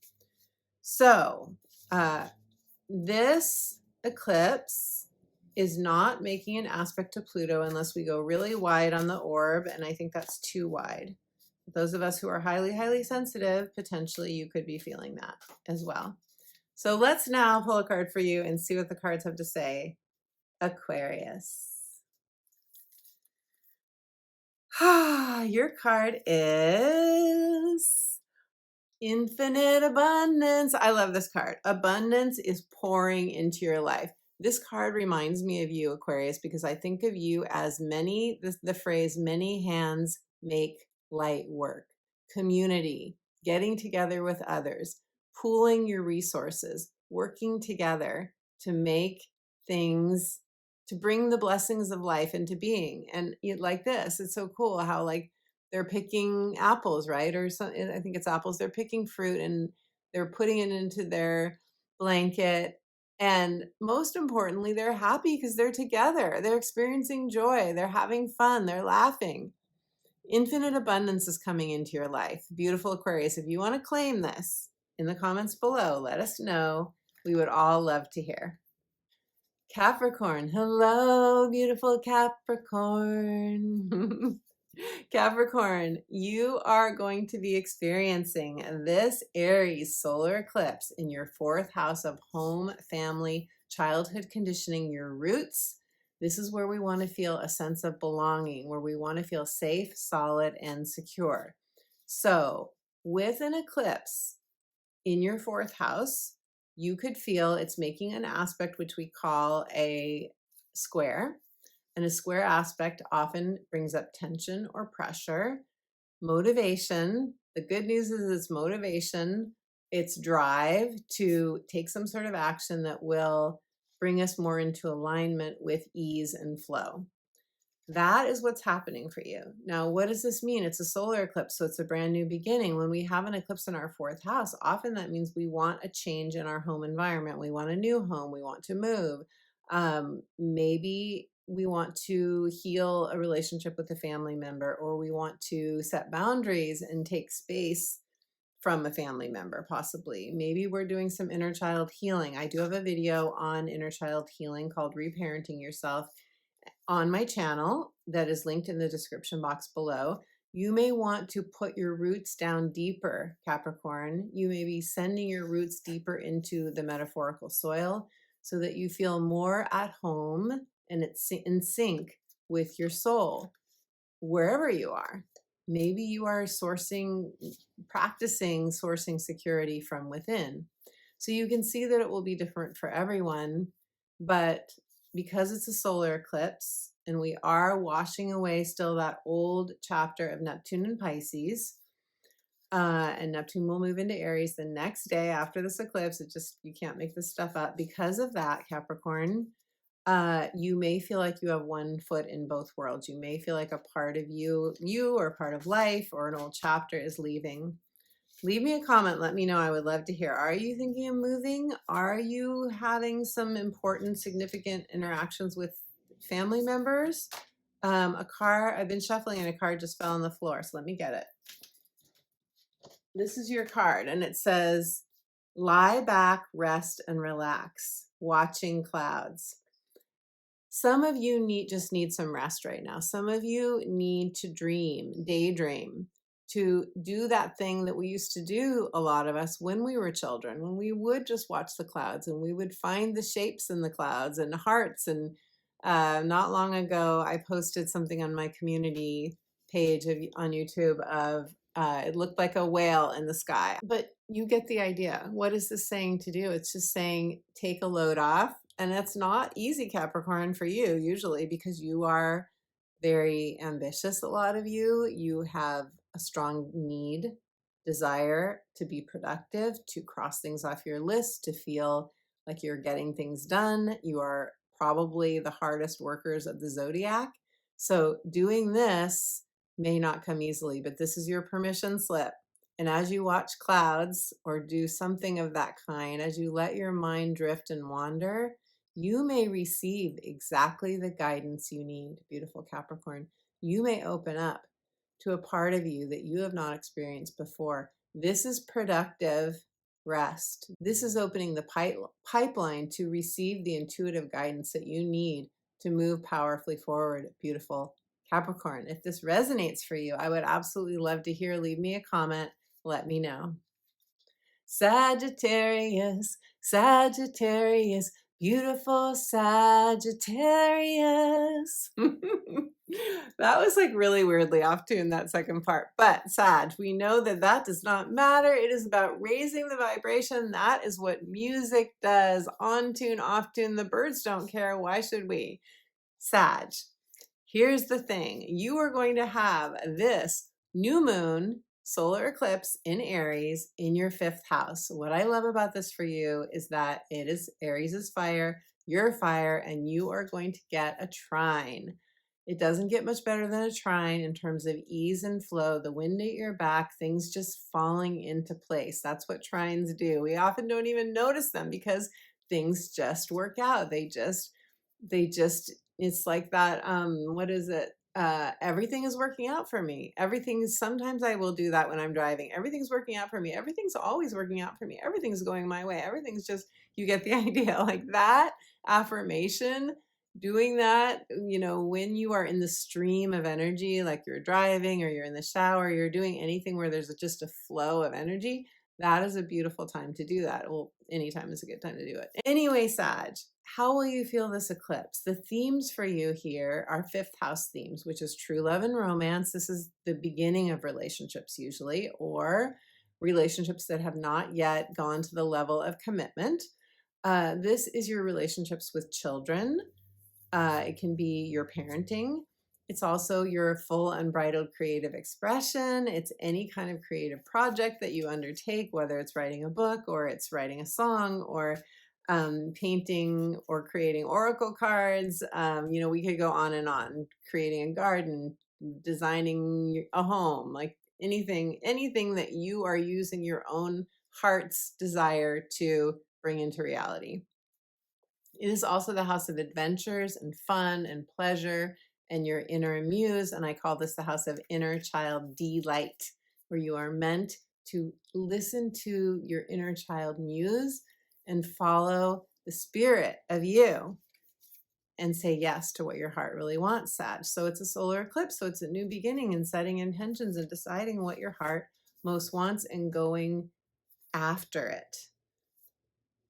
So this eclipse is not making an aspect to Pluto unless we go really wide on the orb, and I think that's too wide. Those of us who are highly, highly sensitive, potentially you could be feeling that as well. So let's now pull a card for you and see what the cards have to say. Aquarius. Your card is Infinite Abundance. I love this card. Abundance is pouring into your life. This card reminds me of you, Aquarius, because I think of you as the phrase, many hands make light work. Community, getting together with others, pooling your resources, working together to make things, to bring the blessings of life into being. And like this, it's so cool how they're picking apples, right? Or I think it's apples. They're picking fruit and they're putting it into their blanket. And most importantly, they're happy because they're together. They're experiencing joy. They're having fun. They're laughing. Infinite abundance is coming into your life. Beautiful Aquarius. If you want to claim this, in the comments below, let us know. We would all love to hear. Capricorn. Hello, beautiful Capricorn. Capricorn, you are going to be experiencing this Aries solar eclipse in your 4th house of home, family, childhood conditioning, your roots. This is where we want to feel a sense of belonging, where we want to feel safe, solid, and secure. So with an eclipse in your 4th house, you could feel it's making an aspect which we call a square. And a square aspect often brings up tension or pressure, motivation. The good news is it's motivation, it's drive to take some sort of action that will bring us more into alignment with ease and flow. That is what's happening for you. Now, what does this mean? It's a solar eclipse, so it's a brand new beginning. When we have an eclipse in our 4th house, often that means we want a change in our home environment. We want a new home. We want to move. Maybe we want to heal a relationship with a family member, or we want to set boundaries and take space from a family member, possibly. Maybe we're doing some inner child healing. I do have a video on inner child healing called Reparenting Yourself on my channel that is linked in the description box below. You may want to put your roots down deeper, Capricorn. You may be sending your roots deeper into the metaphorical soil so that you feel more at home and it's in sync with your soul, wherever you are. Maybe you are practicing sourcing security from within. So you can see that it will be different for everyone, but because it's a solar eclipse and we are washing away still that old chapter of Neptune and Pisces, and Neptune will move into Aries the next day after this eclipse. You can't make this stuff up. Because of that, Capricorn, you may feel like you have one foot in both worlds. You may feel like a part of you or part of life or an old chapter is leaving. Leave me a comment. Let me know. I would love to hear. Are you thinking of moving? Are you having some important, significant interactions with family members? I've been shuffling and a card just fell on the floor. So let me get it. this is your card, and it says, lie back, rest, and relax, watching clouds. Some of you just need some rest right now. Some of you need to daydream, to do that thing that we used to do, a lot of us, when we were children, when we would just watch the clouds and we would find the shapes in the clouds and hearts. And not long ago, I posted something on my community page on YouTube of it looked like a whale in the sky. But you get the idea. What is this saying to do? It's just saying, take a load off. And that's not easy, Capricorn, for you usually, because you are very ambitious. A lot of you have a strong desire to be productive, to cross things off your list, to feel like you're getting things done. You are probably the hardest workers of the zodiac. So doing this may not come easily, but this is your permission slip. And as you watch clouds or do something of that kind, as you let your mind drift and wander, you may receive exactly the guidance you need, beautiful Capricorn. You may open up to a part of you that you have not experienced before. This is productive rest. This is opening the pipeline to receive the intuitive guidance that you need to move powerfully forward, beautiful Capricorn. If this resonates for you, I would absolutely love to hear. Leave me a comment. Let me know. Sagittarius, Sagittarius, beautiful Sagittarius. That was like really weirdly off tune, that second part. But Sag, we know that that does not matter. It is about raising the vibration. That is what music does. On tune, off tune. The birds don't care. Why should we? Sag, here's the thing. You are going to have this new moon solar eclipse in Aries in your 5th house. What I love about this for you is that Aries is fire, you're fire, and you are going to get a trine. It doesn't get much better than a trine in terms of ease and flow, the wind at your back, things just falling into place. That's what trines do. We often don't even notice them because things just work out. They just, it's like that, what is it? Everything is working out for me. Sometimes I will do that when I'm driving. Everything's working out for me. Everything's always working out for me. Everything's going my way. Everything's just, you get the idea. Like that affirmation, doing that, when you are in the stream of energy, like you're driving or you're in the shower, you're doing anything where there's just a flow of energy, that is a beautiful time to do that. Well, anytime is a good time to do it. Anyway, Sag, how will you feel this eclipse? The themes for you here are 5th house themes, which is true love and romance. This is the beginning of relationships usually, or relationships that have not yet gone to the level of commitment. This is your relationships with children. It can be your parenting. It's also your full unbridled creative expression. It's any kind of creative project that you undertake, whether it's writing a book or it's writing a song or painting or creating oracle cards. We could go on and on, creating a garden, designing a home, like anything that you are using your own heart's desire to bring into reality. It is also the house of adventures and fun and pleasure and your inner muse. And I call this the house of inner child delight, where you are meant to listen to your inner child muse and follow the spirit of you and say yes to what your heart really wants, Sag. So it's a solar eclipse. So it's a new beginning and setting intentions and deciding what your heart most wants and going after it.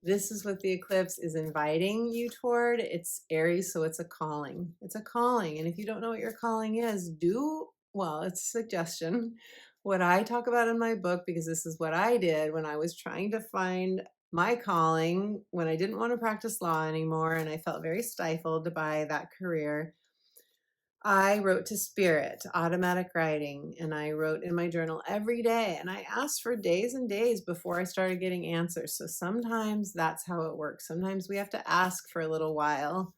This is what the eclipse is inviting you toward. It's Aries, so it's a calling. It's a calling. And if you don't know what your calling is, it's a suggestion. What I talk about in my book, because this is what I did when I was trying to find my calling, when I didn't want to practice law anymore and I felt very stifled by that career. I wrote to spirit, automatic writing, and I wrote in my journal every day. And I asked for days and days before I started getting answers. So sometimes that's how it works. Sometimes we have to ask for a little while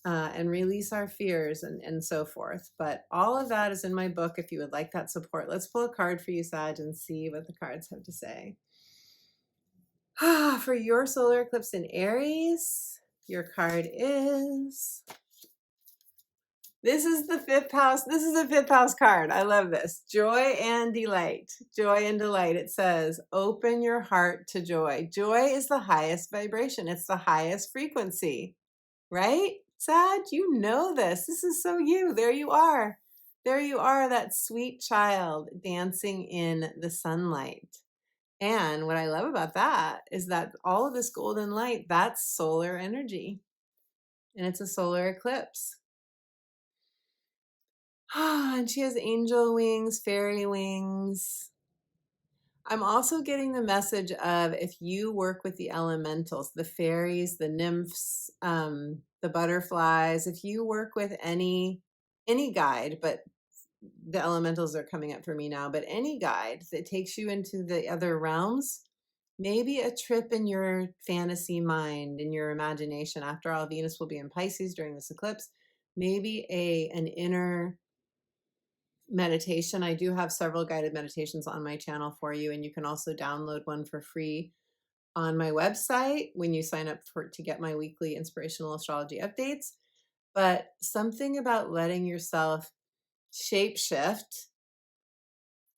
and release our fears and so forth. But all of that is in my book if you would like that support. Let's pull a card for you, Sag, and see what the cards have to say. For your solar eclipse in Aries, your card is This is the fifth house. This is a fifth house card. I love this. Joy and delight. Joy and delight. It says, open your heart to joy. Joy is the highest vibration. It's the highest frequency, right? Sag, you know this. This is so you. There you are. There you are, that sweet child dancing in the sunlight. And what I love about that is that all of this golden light, that's solar energy. And it's a solar eclipse. And she has angel wings, fairy wings. I'm also getting the message of, if you work with the elementals, the fairies, the nymphs, the butterflies, if you work with any guide, but the elementals are coming up for me now, but any guide that takes you into the other realms, maybe a trip in your fantasy mind, in your imagination. After all, Venus will be in Pisces during this eclipse. Maybe an inner meditation. I do have several guided meditations on my channel for you, and you can also download one for free on my website when you sign up to get my weekly inspirational astrology updates. But something about letting yourself shapeshift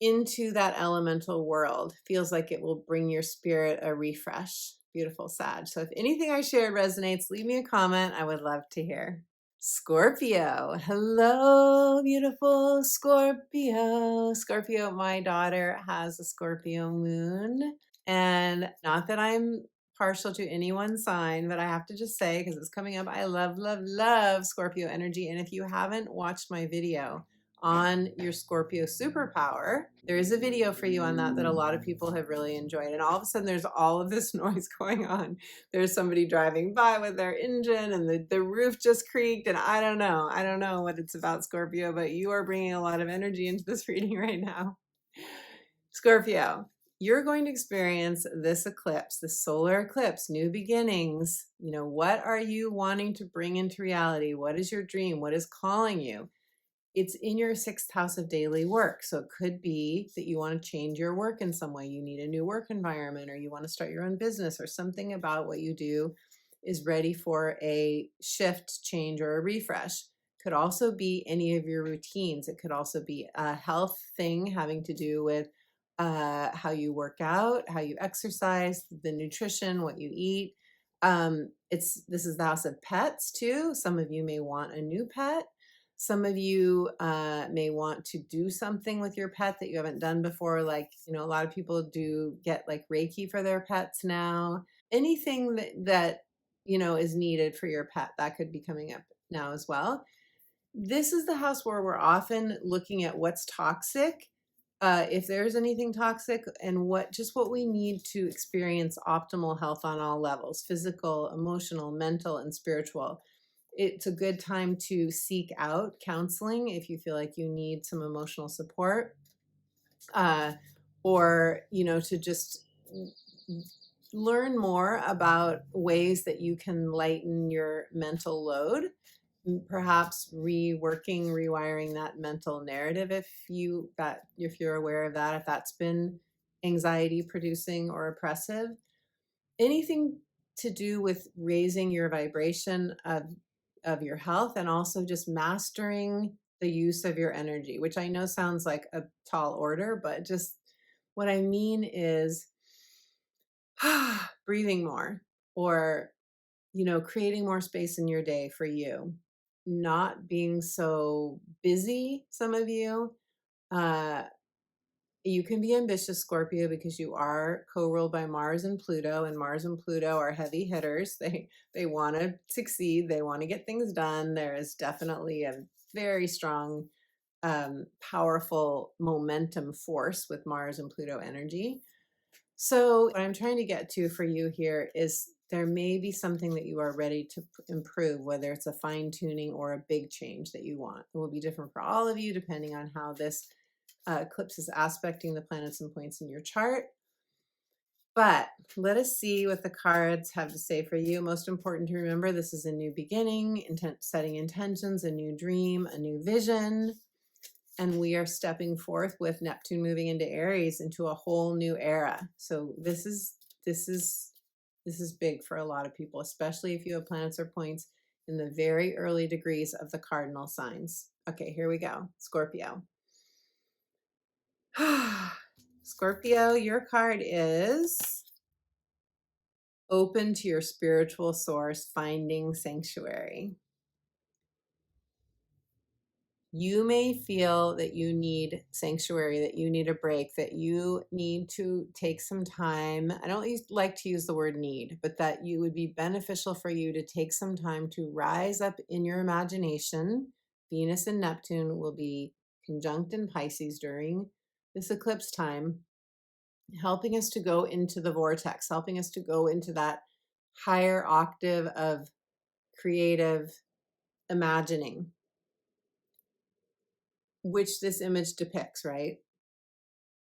into that elemental world feels like it will bring your spirit a refresh. Beautiful, Sag. So if anything I shared resonates, leave me a comment. I would love to hear. Scorpio. Hello, beautiful Scorpio. Scorpio, my daughter has a Scorpio moon. And not that I'm partial to any one sign, but I have to just say, because it's coming up, I love, love, love Scorpio energy. And if you haven't watched my video on your Scorpio superpower, there is a video for you on that a lot of people have really enjoyed. And all of a sudden there's all of this noise going on. There's somebody driving by with their engine, and the roof just creaked, and I don't know what it's about, Scorpio, but you are bringing a lot of energy into this reading right now. Scorpio, you're going to experience this eclipse, the solar eclipse, new beginnings. You know, what are you wanting to bring into reality? What is your dream? What is calling you? It's in your sixth house of daily work. So it could be that you want to change your work in some way. You need a new work environment, or you want to start your own business, or something about what you do is ready for a shift, change, or a refresh. Could also be any of your routines. It could also be a health thing having to do with how you work out, how you exercise, the nutrition, what you eat. This is the house of pets too. Some of you may want a new pet. Some of you may want to do something with your pet that you haven't done before. Like, you know, a lot of people do get like Reiki for their pets now. Anything that you know is needed for your pet, that could be coming up now as well. This is the house where we're often looking at what's toxic, if there's anything toxic, and what we need to experience optimal health on all levels: physical, emotional, mental, and spiritual. It's a good time to seek out counseling if you feel like you need some emotional support, or, you know, to just learn more about ways that you can lighten your mental load. Perhaps rewiring that mental narrative, if you're aware of that, if that's been anxiety producing or oppressive. Anything to do with raising your vibration of your health, and also just mastering the use of your energy, which I know sounds like a tall order, but just what I mean is breathing more, or, you know, creating more space in your day for you, not being so busy. Some of you, you can be ambitious, Scorpio, because you are co-ruled by Mars and Pluto, and Mars and Pluto are heavy hitters. They want to succeed. They want to get things done. There is definitely a very strong, powerful momentum force with Mars and Pluto energy. So what I'm trying to get to for you here is, there may be something that you are ready to improve, whether it's a fine tuning or a big change that you want. It will be different for all of you depending on how this eclipse is aspecting the planets and points in your chart. But let us see what the cards have to say for you. Most important to remember, this is a new beginning, setting intentions, a new dream, a new vision. And we are stepping forth with Neptune moving into Aries, into a whole new era. So this is big for a lot of people, especially if you have planets or points in the very early degrees of the cardinal signs. Okay, here we go. Scorpio. Scorpio, your card is open to your spiritual source, finding sanctuary. You may feel that you need sanctuary, that you need a break, that you need to take some time. I don't like to use the word need, but that you would be beneficial for you to take some time to rise up in your imagination. Venus and Neptune will be conjunct in Pisces during this eclipse time, helping us to go into the vortex, helping us to go into that higher octave of creative imagining, which this image depicts, right?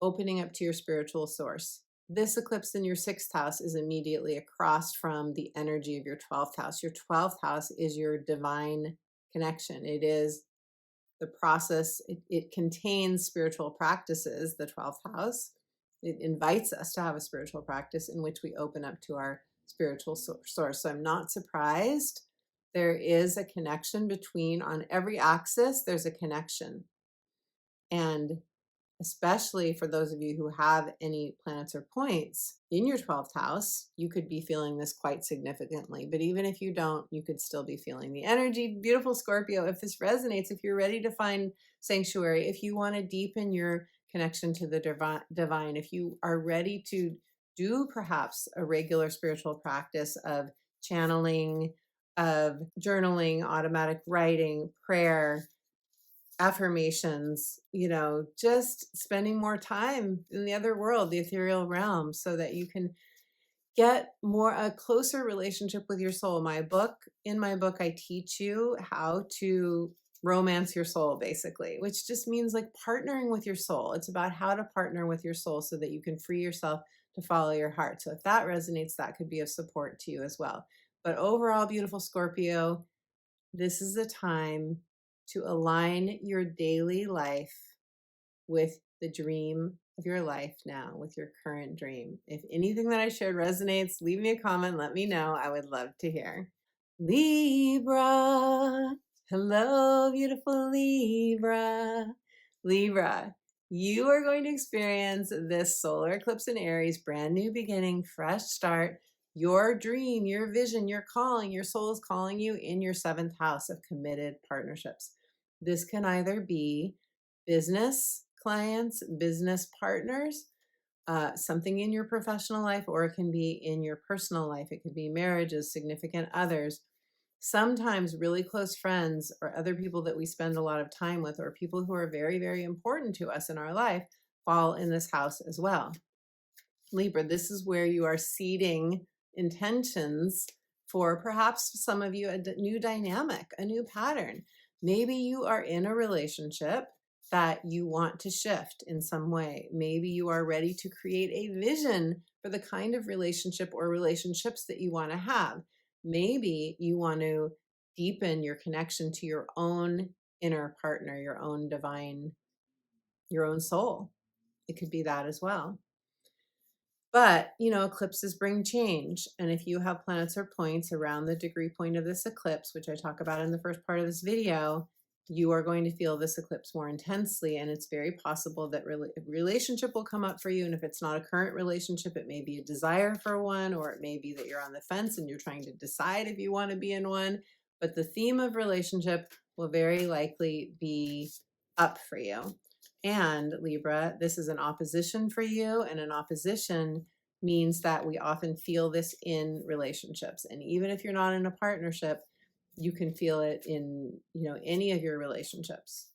Opening up to your spiritual source. This eclipse in your 6th house is immediately across from the energy of your 12th house. Your 12th house is your divine connection. It is the process, it contains spiritual practices, the 12th house. It invites us to have a spiritual practice in which we open up to our spiritual source. So I'm not surprised. There is a connection between, on every axis, there's a connection. And especially for those of you who have any planets or points in your 12th house, you could be feeling this quite significantly. But even if you don't, you could still be feeling the energy. Beautiful Scorpio, if this resonates, if you're ready to find sanctuary, if you want to deepen your connection to the divine, if you are ready to do perhaps a regular spiritual practice of channeling, of journaling, automatic writing, prayer, affirmations, just spending more time in the other world, the ethereal realm, so that you can get a closer relationship with your soul. In my book, I teach you how to romance your soul, basically, which just means like partnering with your soul. It's about how to partner with your soul so that you can free yourself to follow your heart. So if that resonates, that could be of support to you as well. But overall, beautiful Scorpio, this is a time to align your daily life with the dream of your life now, with your current dream. If anything that I shared resonates, leave me a comment, let me know. I would love to hear. Libra. Hello, beautiful Libra. Libra, you are going to experience this solar eclipse in Aries, brand new beginning, fresh start. Your dream, your vision, your calling, your soul is calling you in your 7th house of committed partnerships. This can either be business clients, business partners, something in your professional life, or it can be in your personal life. It could be marriages, significant others, sometimes really close friends, or other people that we spend a lot of time with, or people who are very, very important to us in our life fall in this house as well. Libra, this is where you are seeding intentions for perhaps some of you a new dynamic, a new pattern. Maybe you are in a relationship that you want to shift in some way. Maybe you are ready to create a vision for the kind of relationship or relationships that you want to have. Maybe you want to deepen your connection to your own inner partner, your own divine, your own soul. It could be that as well. But, eclipses bring change. And if you have planets or points around the degree point of this eclipse, which I talk about in the first part of this video, you are going to feel this eclipse more intensely. And it's very possible that relationship will come up for you. And if it's not a current relationship, it may be a desire for one, or it may be that you're on the fence and you're trying to decide if you want to be in one. But the theme of relationship will very likely be up for you. And Libra, this is an opposition for you, and an opposition means that we often feel this in relationships. And even if you're not in a partnership, you can feel it in, any of your relationships.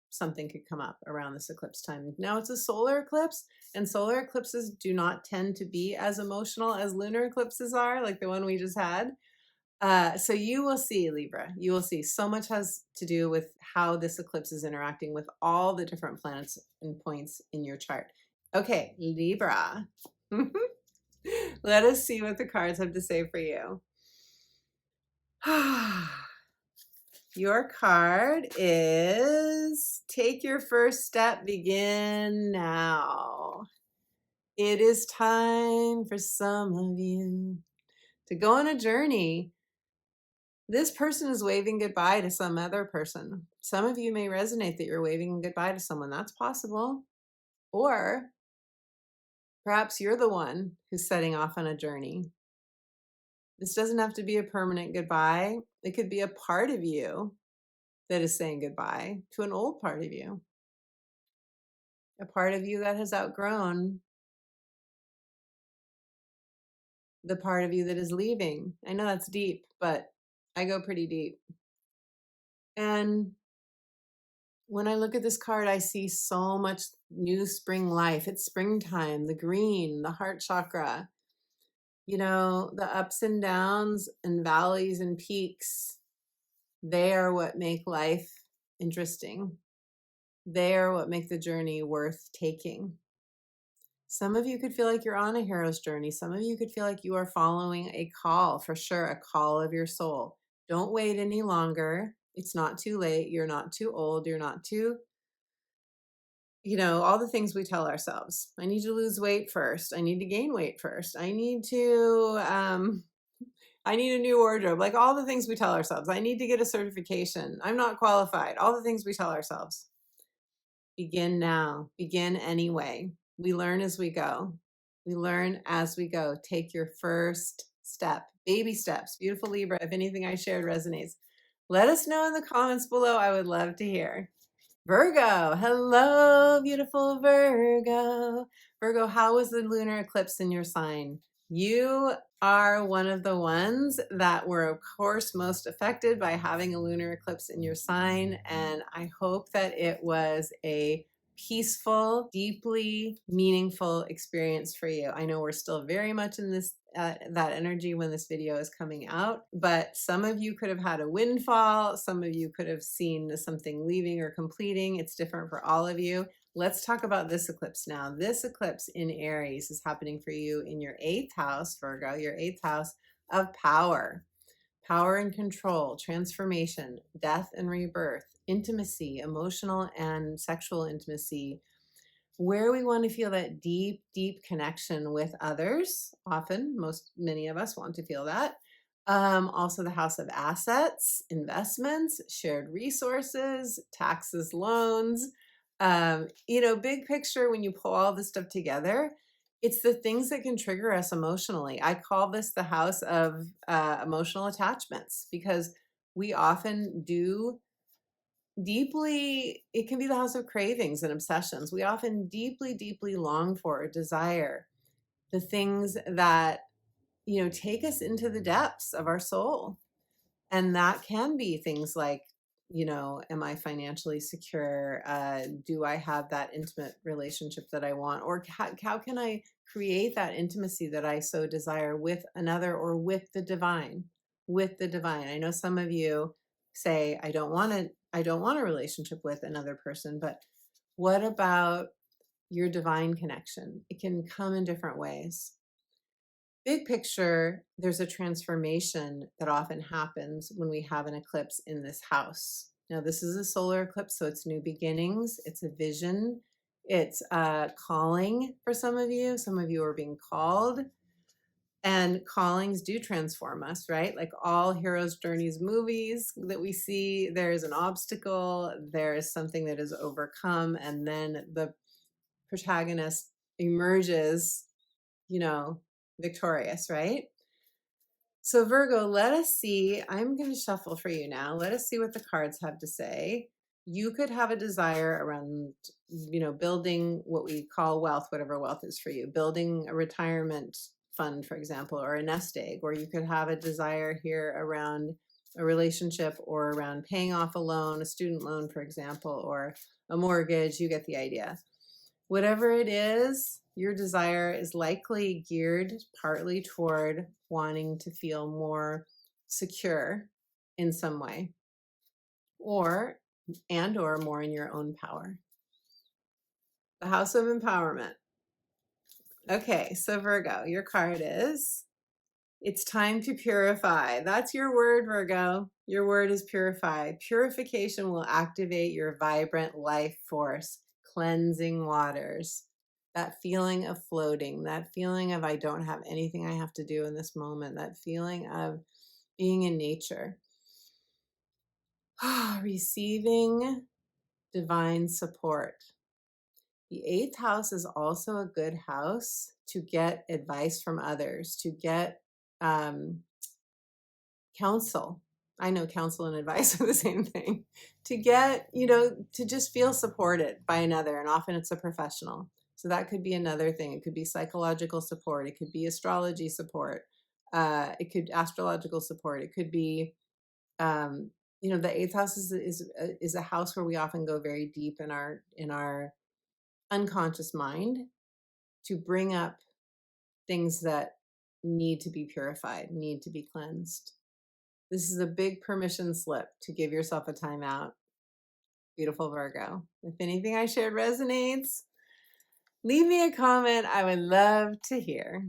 Something could come up around this eclipse time. Now it's a solar eclipse, and solar eclipses do not tend to be as emotional as lunar eclipses are, like the one we just had. So you will see, Libra, you will see so much has to do with how this eclipse is interacting with all the different planets and points in your chart. Okay, Libra. Let us see what the cards have to say for you. Your card is take your first step, begin now. It is time for some of you to go on a journey This person is waving goodbye to some other person. Some of you may resonate that you're waving goodbye to someone. That's possible. Or perhaps you're the one who's setting off on a journey. This doesn't have to be a permanent goodbye. It could be a part of you that is saying goodbye to an old part of you, a part of you that has outgrown the part of you that is leaving. I know that's deep, but I go pretty deep. And when I look at this card, I see so much new spring life. It's springtime, the green, the heart chakra, the ups and downs and valleys and peaks. They are what make life interesting. They are what make the journey worth taking. Some of you could feel like you're on a hero's journey. Some of you could feel like you are following a call, for sure, a call of your soul. Don't wait any longer. It's not too late. You're not too old. You're not too, all the things we tell ourselves. I need to lose weight first. I need to gain weight first. I need a new wardrobe. Like all the things we tell ourselves. I need to get a certification. I'm not qualified. All the things we tell ourselves. Begin now. Begin anyway. We learn as we go. We learn as we go. Take your first step. Baby steps. Beautiful Libra. If anything I shared resonates, let us know in the comments below. I would love to hear. Virgo. Hello, beautiful Virgo. Virgo, how was the lunar eclipse in your sign? You are one of the ones that were, of course, most affected by having a lunar eclipse in your sign. And I hope that it was a peaceful, deeply meaningful experience for you. I know we're still very much in this that energy when this video is coming out, but some of you could have had a windfall. Some of you could have seen something leaving or completing. It's different for all of you. Let's talk about this eclipse now. This eclipse in Aries is happening for you in your 8th house, Virgo, your 8th house of power. Power and control, transformation, death and rebirth, intimacy, emotional and sexual intimacy, where we want to feel that deep, deep connection with others. Often, many of us want to feel that. Also the house of assets, investments, shared resources, taxes, loans. Big picture, when you pull all this stuff together, it's the things that can trigger us emotionally. I call this the house of emotional attachments because we often do deeply, it can be the house of cravings and obsessions. We often deeply, deeply long for or desire the things that, take us into the depths of our soul. And that can be things like, am I financially secure? Do I have that intimate relationship that I want? Or how can I create that intimacy that I so desire with another or with the divine? With the divine. I know some of you say, I don't want a relationship with another person, but what about your divine connection? It can come in different ways. Big picture, there's a transformation that often happens when we have an eclipse in this house. Now, this is a solar eclipse, so it's new beginnings. It's a vision. It's a calling for some of you. Some of you are being called. And callings do transform us, right? Like all heroes' journeys movies that we see, there's an obstacle, there is something that is overcome, and then the protagonist emerges, victorious, right? So Virgo, let us see. I'm going to shuffle for you now. Let us see what the cards have to say. You could have a desire around, building what we call wealth, whatever wealth is for you, building a retirement fund, for example, or a nest egg, or you could have a desire here around a relationship or around paying off a loan, a student loan, for example, or a mortgage. You get the idea. Whatever it is, your desire is likely geared partly toward wanting to feel more secure in some way, or more in your own power. The house of empowerment. Okay, so Virgo, your card is, it's time to purify. That's your word, Virgo. Your word is purify. Purification will activate your vibrant life force, cleansing waters. That feeling of floating, that feeling of I don't have anything I have to do in this moment, that feeling of being in nature. Receiving divine support. The eighth house is also a good house to get advice from others, to get counsel. I know counsel and advice are the same thing. To get, to just feel supported by another, and often it's a professional. So that could be another thing. It could be psychological support. It could be astrology support. It could astrological support. It could be, the eighth house is a house where we often go very deep in our unconscious mind to bring up things that need to be purified, need to be cleansed. This is a big permission slip to give yourself a timeout. Beautiful Virgo. If anything I shared resonates, leave me a comment. I would love to hear.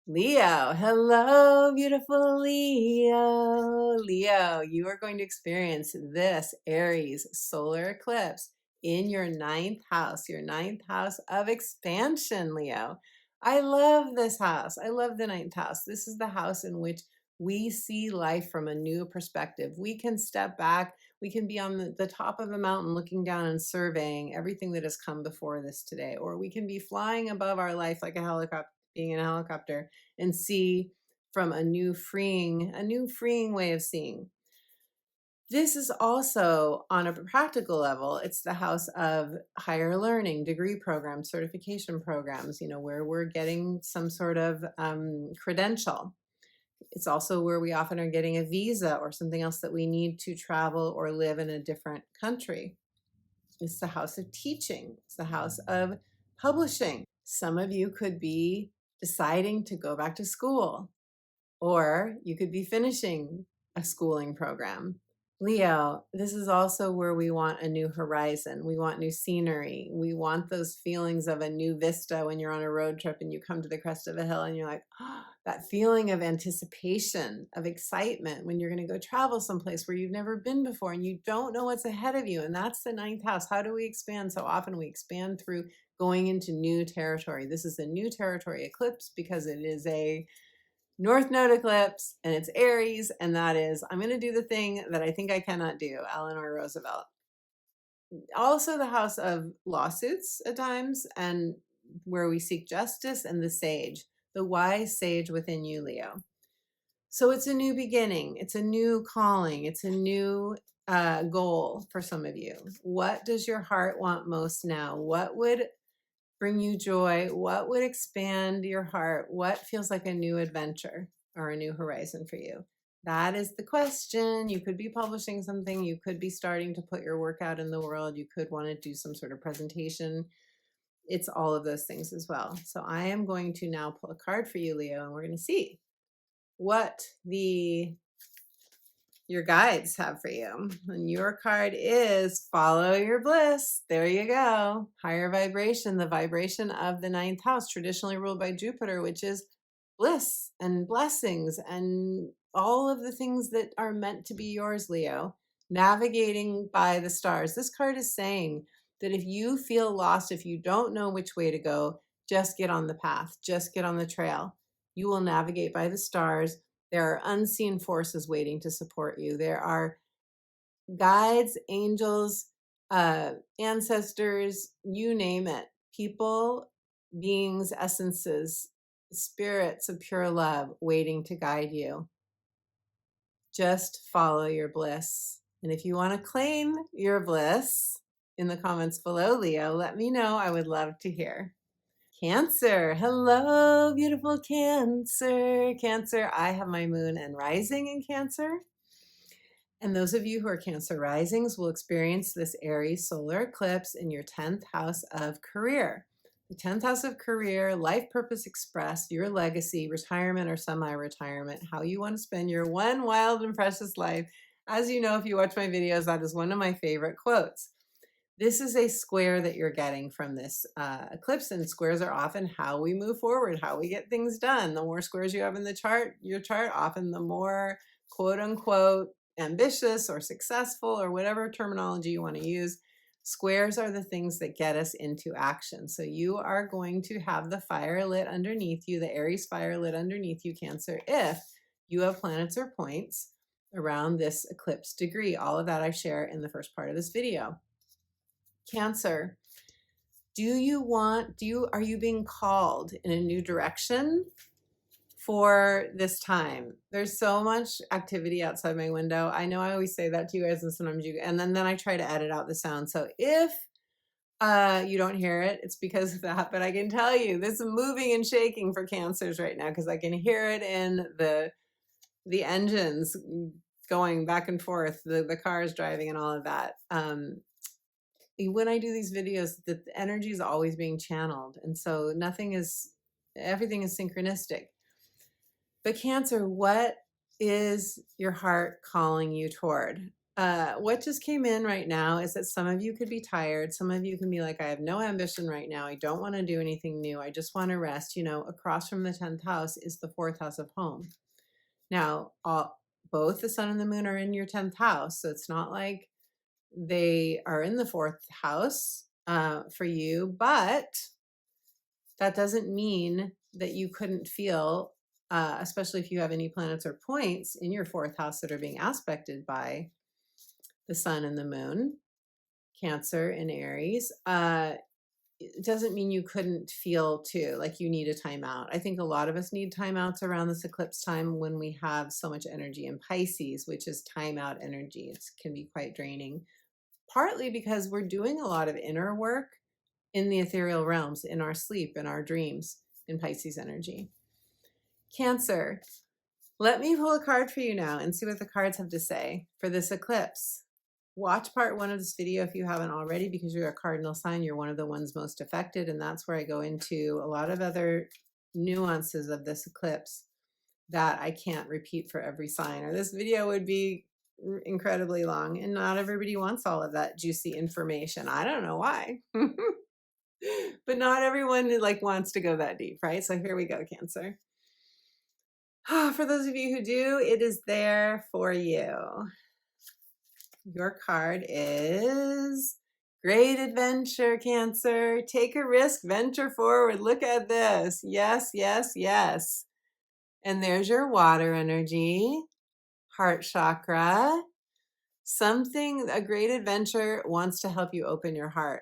Leo, hello, beautiful Leo. Leo, you are going to experience this Aries solar eclipse in your ninth house of expansion, Leo. I love this house. I love the ninth house. This is the house in which we see life from a new perspective. We can step back. We can be on the top of a mountain looking down and surveying everything that has come before this today. Or we can be flying above our life like a helicopter, being in a helicopter, and see from a new freeing way of seeing. This is also on a practical level. It's the house of higher learning, degree programs, certification programs, where we're getting some sort of credential. It's also where we often are getting a visa or something else that we need to travel or live in a different country. It's the house of teaching. It's the house of publishing. Some of you could be deciding to go back to school, or you could be finishing a schooling program. Leo, this is also where we want a new horizon. We want new scenery. We want those feelings of a new vista when you're on a road trip and you come to the crest of a hill and you're like, oh, that feeling of anticipation, of excitement when you're going to go travel someplace where you've never been before and you don't know what's ahead of you. And that's the ninth house. How do we expand? So often we expand through going into new territory. This is a new territory eclipse because it is a North Node eclipse, and it's Aries, and that is, I'm going to do the thing that I think I cannot do, Eleanor Roosevelt. Also the house of lawsuits at times, and where we seek justice, and the sage, the wise sage within you, Leo. So it's a new beginning. It's a new calling. It's a new goal for some of you. What does your heart want most now? What would bring you joy? What would expand your heart? What feels like a new adventure or a new horizon for you? That is the question. You could be publishing something. You could be starting to put your work out in the world. You could want to do some sort of presentation. It's all of those things as well. So I am going to now pull a card for you, Leo, and we're going to see what your guides have for you. And your card is follow your bliss. There you go. Higher vibration, the vibration of the ninth house, traditionally ruled by Jupiter, which is bliss and blessings and all of the things that are meant to be yours, Leo. Navigating by the stars. This card is saying that if you feel lost, if you don't know which way to go, just get on the path, just get on the trail. You will navigate by the stars. There are unseen forces waiting to support you. There are guides, angels, ancestors, you name it. People, beings, essences, spirits of pure love waiting to guide you. Just follow your bliss. And if you want to claim your bliss in the comments below, Leo, let me know. I would love to hear. Cancer. Hello, beautiful Cancer. Cancer, I have my moon and rising in Cancer. And those of you who are Cancer risings will experience this Aries solar eclipse in your 10th house of career. The 10th house of career, life purpose expressed, your legacy, retirement or semi-retirement, how you want to spend your one wild and precious life. As you know, if you watch my videos, that is one of my favorite quotes. This is a square that you're getting from this eclipse, and squares are often how we move forward, how we get things done. The more squares you have in your chart, often the more quote unquote ambitious or successful or whatever terminology you want to use. Squares are the things that get us into action. So you are going to have the fire lit underneath you, the Aries fire lit underneath you, Cancer, if you have planets or points around this eclipse degree. All of that I share in the first part of this video. Cancer, are you being called in a new direction for this time? There's so much activity outside my window. I know I always say that to you guys, and sometimes and then I try to edit out the sound. So if you don't hear it, it's because of that. But I can tell you, this is moving and shaking for Cancers right now, because I can hear it in the engines going back and forth, the cars driving and all of that. When I do these videos, the energy is always being channeled. And so everything is synchronistic. But Cancer, what is your heart calling you toward? What just came in right now is that some of you could be tired. Some of you can be like, I have no ambition right now. I don't want to do anything new. I just want to rest. Across from the 10th house is the 4th house of home. Now, both the sun and the moon are in your 10th house. So it's not like they are in the 4th house for you, but that doesn't mean that you couldn't feel, especially if you have any planets or points in your 4th house that are being aspected by the sun and the moon, Cancer and Aries. It doesn't mean you couldn't feel too like you need a timeout. I think a lot of us need timeouts around this eclipse time when we have so much energy in Pisces, which is timeout energy. It can be quite draining, partly because we're doing a lot of inner work in the ethereal realms, in our sleep, in our dreams, in Pisces energy. Cancer, let me pull a card for you now and see what the cards have to say for this eclipse. Watch part 1 of this video if you haven't already, because you're a cardinal sign. You're one of the ones most affected, and that's where I go into a lot of other nuances of this eclipse that I can't repeat for every sign, or this video would be incredibly long, and not everybody wants all of that juicy information. I don't know why. But not everyone wants to go that deep, right? So here we go, Cancer. For those of you who do, it is there for you. Your card is Great Adventure, Cancer. Take a risk, venture forward. Look at this. Yes, yes, yes. And there's your water energy, heart chakra. A great adventure wants to help you open your heart.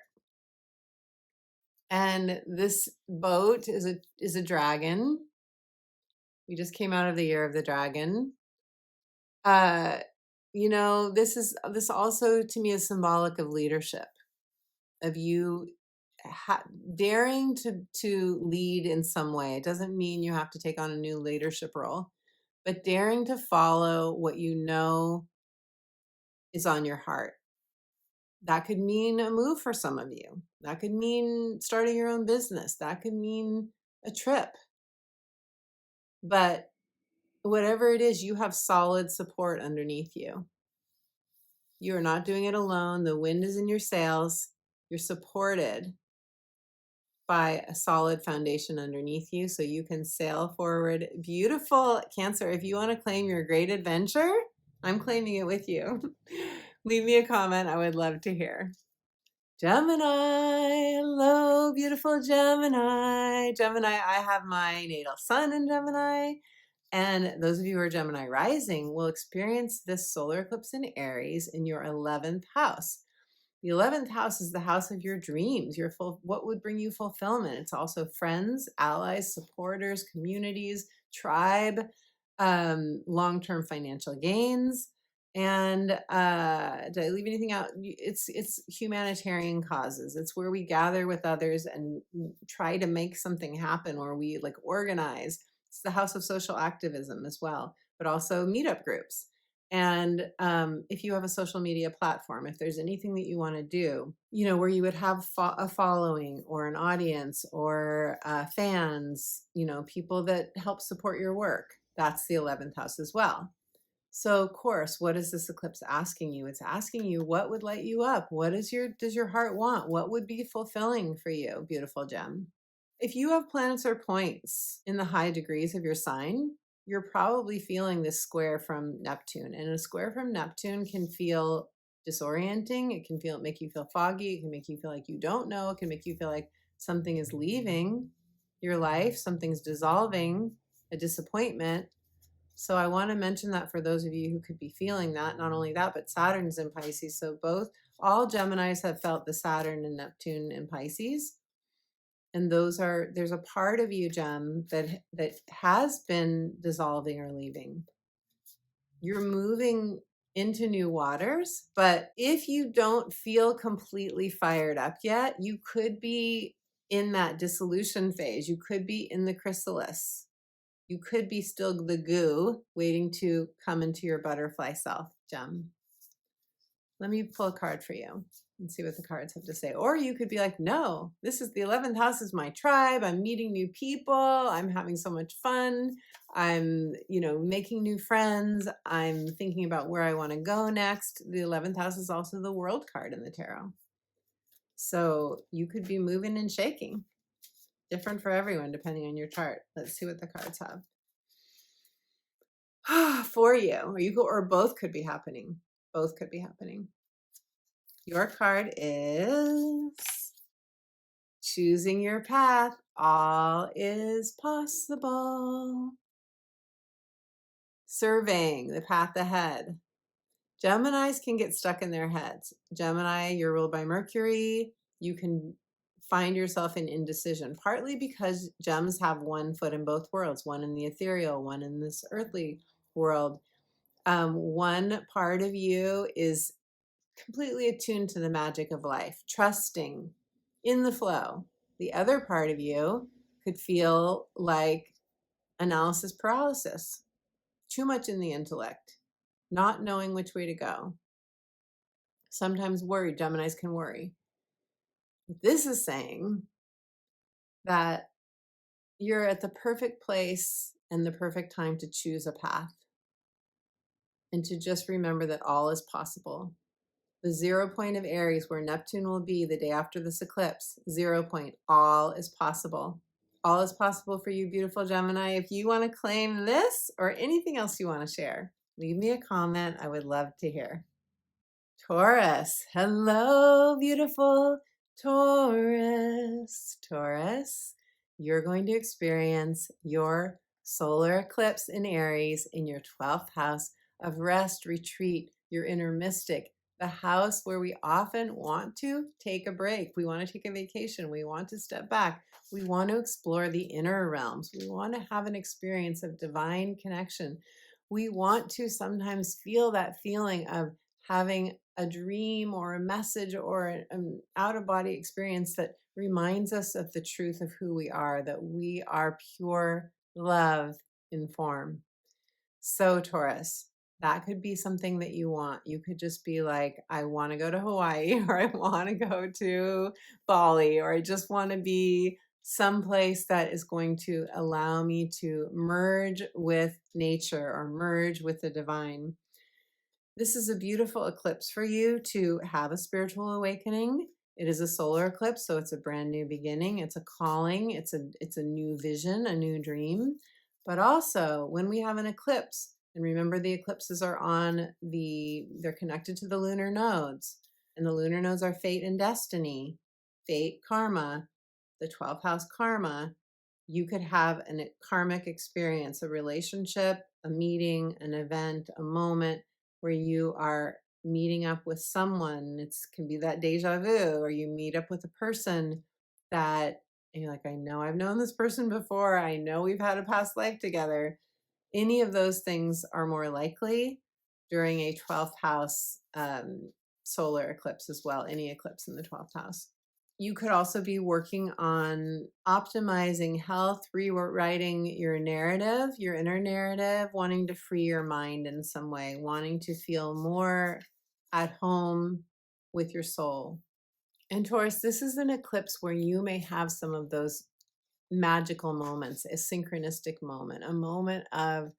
And this boat is a dragon. We just came out of the year of the dragon. This also to me is symbolic of leadership, of you daring to lead in some way. It doesn't mean you have to take on a new leadership role, but daring to follow what you know is on your heart. That could mean a move for some of you. That could mean starting your own business. That could mean a trip. But whatever it is, you have solid support underneath you. You are not doing it alone. The wind is in your sails. You're supported by a solid foundation underneath you, so you can sail forward. Beautiful, Cancer. If you want to claim your great adventure, I'm claiming it with you. Leave me a comment. I would love to hear. Gemini. Hello, beautiful Gemini. Gemini, I have my natal sun in Gemini. And those of you who are Gemini rising will experience this solar eclipse in Aries in your 11th house. The 11th house is the house of your dreams, what would bring you fulfillment. It's also friends, allies, supporters, communities, tribe, long-term financial gains. And did I leave anything out? It's humanitarian causes. It's where we gather with others and try to make something happen, or we organize. It's the house of social activism as well, but also meetup groups. And if you have a social media platform, if there's anything that you want to do, where you would have a following or an audience or fans, people that help support your work, that's the 11th house as well. So of course, what is this eclipse asking you? It's asking you, what would light you up? What does your heart want? What would be fulfilling for you, beautiful gem? If you have planets or points in the high degrees of your sign, you're probably feeling this square from Neptune. And a square from Neptune can feel disorienting. It can make you feel foggy. It can make you feel like you don't know. It can make you feel like something is leaving your life, something's dissolving, a disappointment. So I want to mention that for those of you who could be feeling that. Not only that, but Saturn's in Pisces. So all Geminis have felt the Saturn and Neptune in Pisces. And there's a part of you, Gem, that has been dissolving or leaving. You're moving into new waters, but if you don't feel completely fired up yet, you could be in that dissolution phase. You could be in the chrysalis. You could be still the goo waiting to come into your butterfly self, Gem. Let me pull a card for you and see what the cards have to say. Or you could be like, no, this is the 11th house is my tribe. I'm meeting new people. I'm having so much fun. I'm, making new friends. I'm thinking about where I want to go next. The 11th house is also the world card in the tarot. So you could be moving and shaking. Different for everyone, depending on your chart. Let's see what the cards have. For you, or both could be happening. Both could be happening. Your card is choosing your path. All is possible. Surveying the path ahead. Geminis can get stuck in their heads. Gemini, you're ruled by Mercury. You can find yourself in indecision, partly because gems have one foot in both worlds, one in the ethereal, one in this earthly world. One part of you is completely attuned to the magic of life, trusting in the flow. The other part of you could feel like analysis paralysis, too much in the intellect, not knowing which way to go. Sometimes worried. Geminis can worry. This is saying that you're at the perfect place and the perfect time to choose a path and to just remember that all is possible. The 0 point of Aries, where Neptune will be the day after this eclipse, 0 point, all is possible. All is possible for you, beautiful Gemini. If you want to claim this or anything else you want to share, leave me a comment. I would love to hear. Taurus, hello, beautiful Taurus. Taurus, you're going to experience your solar eclipse in Aries in your 12th house of rest, retreat, your inner mystic, the house where we often want to take a break. We want to take a vacation. We want to step back. We want to explore the inner realms. We want to have an experience of divine connection. We want to sometimes feel that feeling of having a dream or a message or an out-of-body experience that reminds us of the truth of who we are, that we are pure love in form. So Taurus, that could be something that you want. You could just be like, I want to go to Hawaii, or I want to go to Bali, or I just want to be someplace that is going to allow me to merge with nature or merge with the divine. This is a beautiful eclipse for you to have a spiritual awakening. It is a solar eclipse, so it's a brand new beginning. It's a calling. It's a new vision, a new dream. But also, when we have an eclipse, and remember the eclipses they're connected to the lunar nodes, and the lunar nodes are fate and destiny, fate, karma, the 12th house karma. You could have a karmic experience, a relationship, a meeting, an event, a moment where you are meeting up with someone. It can be that deja vu, or you meet up with a person that you're like, I know I've known this person before. I know we've had a past life together. Any of those things are more likely during a 12th house solar eclipse as well, any eclipse in the 12th house. You could also be working on optimizing health, rewriting your narrative, your inner narrative, wanting to free your mind in some way, wanting to feel more at home with your soul. And Taurus, this is an eclipse where you may have some of those magical moments, a synchronistic moment, a moment of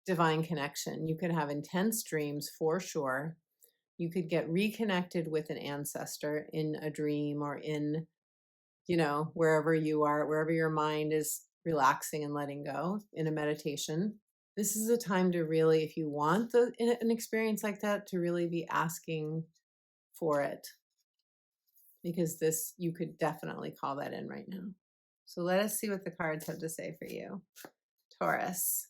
divine connection. You could have intense dreams for sure. You could get reconnected with an ancestor in a dream or in, wherever you are, wherever your mind is relaxing and letting go in a meditation. This is a time to really, if you want an experience like that, to really be asking for it. Because you could definitely call that in right now. So let us see what the cards have to say for you. Taurus.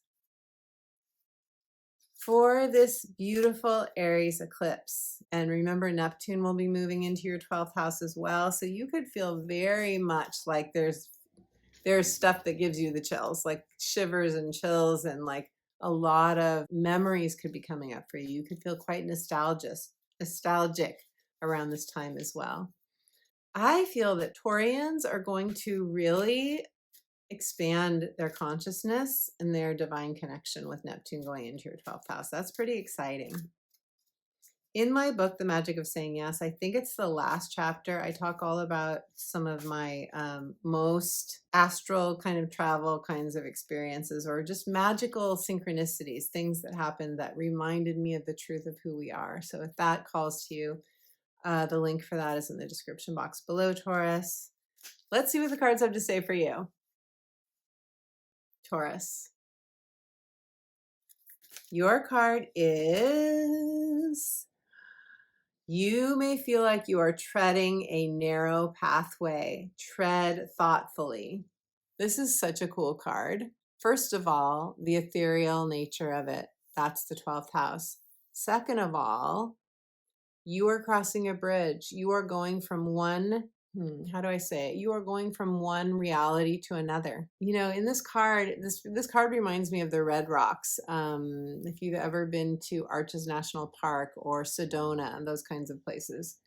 for this beautiful Aries eclipse. And remember, Neptune will be moving into your 12th house as well. So you could feel very much like there's stuff that gives you the chills, like shivers and chills, and like a lot of memories could be coming up for you. You could feel quite nostalgic around this time as well. I feel that Taurians are going to really expand their consciousness and their divine connection with Neptune going into your 12th house. That's pretty exciting. In my book, The Magic of Saying Yes, I think it's the last chapter, I talk all about some of my most astral kind of travel kinds of experiences, or just magical synchronicities, things that happened that reminded me of the truth of who we are. So if that calls to you, the link for that is in the description box below, Taurus. Let's see what the cards have to say for you. Taurus. Your card is, you may feel like you are treading a narrow pathway. Tread thoughtfully. This is such a cool card. First of all, the ethereal nature of it. That's the 12th house. Second of all, you are crossing a bridge. You are going from one, how do I say it? You are going from one reality to another. You know, in this card, this card reminds me of the Red Rocks. If you've ever been to Arches National Park or Sedona and those kinds of places,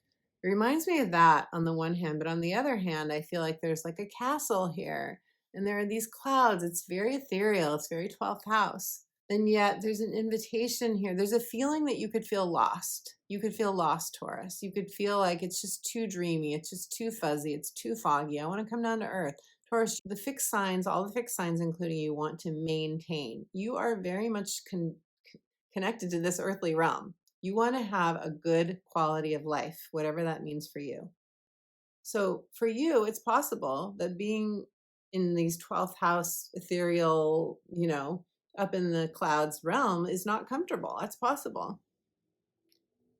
it reminds me of that on the one hand, but on the other hand, I feel like there's like a castle here and there are these clouds. It's very ethereal. It's very 12th house. And yet there's an invitation here. There's a feeling that you could feel lost. You could feel lost, Taurus. You could feel like it's just too dreamy. It's just too fuzzy. It's too foggy. I want to come down to earth. Taurus, the fixed signs, all the fixed signs, including you, want to maintain. You are very much connected to this earthly realm. You want to have a good quality of life, whatever that means for you. So for you, it's possible that being in these 12th house ethereal, you know, up in the clouds realm is not comfortable. That's possible.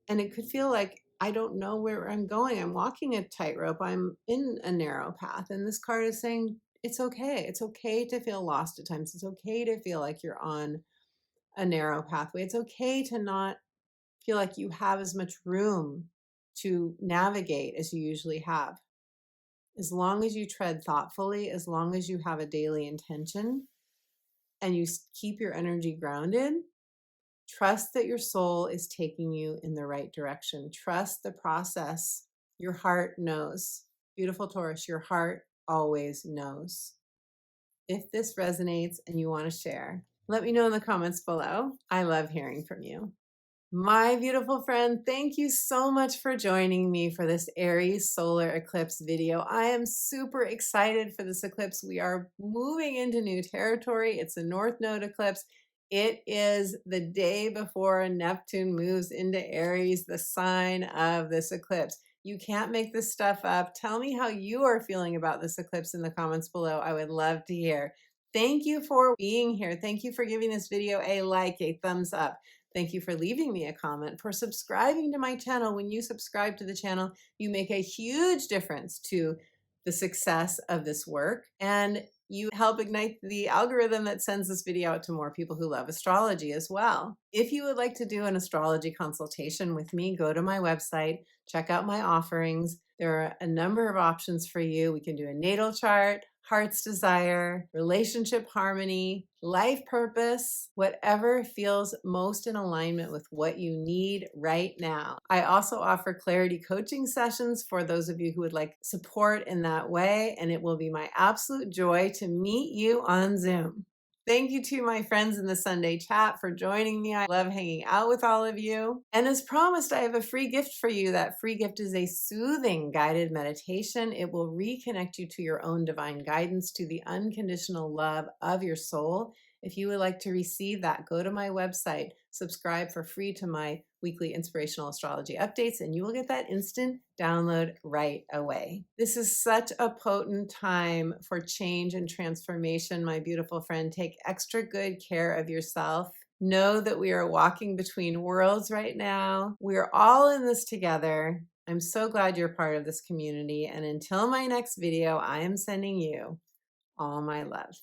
And it could feel like, I don't know where I'm going. I'm walking a tightrope. I'm in a narrow path. And this card is saying, it's okay. It's okay to feel lost at times. It's okay to feel like you're on a narrow pathway. It's okay to not feel like you have as much room to navigate as you usually have. As long as you tread thoughtfully, as long as you have a daily intention, and you keep your energy grounded, trust that your soul is taking you in the right direction. Trust the process. Your heart knows. Beautiful Taurus, your heart always knows. If this resonates and you want to share, let me know in the comments below. I love hearing from you. My beautiful friend, thank you so much for joining me for this Aries solar eclipse video. I am super excited for this eclipse. We are moving into new territory. It's a North Node eclipse. It is the day before Neptune moves into Aries, the sign of this eclipse. You can't make this stuff up. Tell me how you are feeling about this eclipse in the comments below. I would love to hear. Thank you for being here. Thank you for giving this video a like, a thumbs up. Thank you for leaving me a comment, for subscribing to my channel. When you subscribe to the channel, you make a huge difference to the success of this work, and you help ignite the algorithm that sends this video out to more people who love astrology as well. If you would like to do an astrology consultation with me, go to my website, check out my offerings. There are a number of options for you. We can do a natal chart, heart's desire, relationship harmony, life purpose, whatever feels most in alignment with what you need right now. I also offer clarity coaching sessions for those of you who would like support in that way, and it will be my absolute joy to meet you on Zoom. Thank you to my friends in the Sunday chat for joining me. I love hanging out with all of you. And as promised, I have a free gift for you. That free gift is a soothing guided meditation. It will reconnect you to your own divine guidance, to the unconditional love of your soul. If you would like to receive that, go to my website, subscribe for free to my weekly inspirational astrology updates, and you will get that instant download right away. This is such a potent time for change and transformation, my beautiful friend. Take extra good care of yourself. Know that we are walking between worlds right now. We're all in this together. I'm so glad you're part of this community. And until my next video, I am sending you all my love.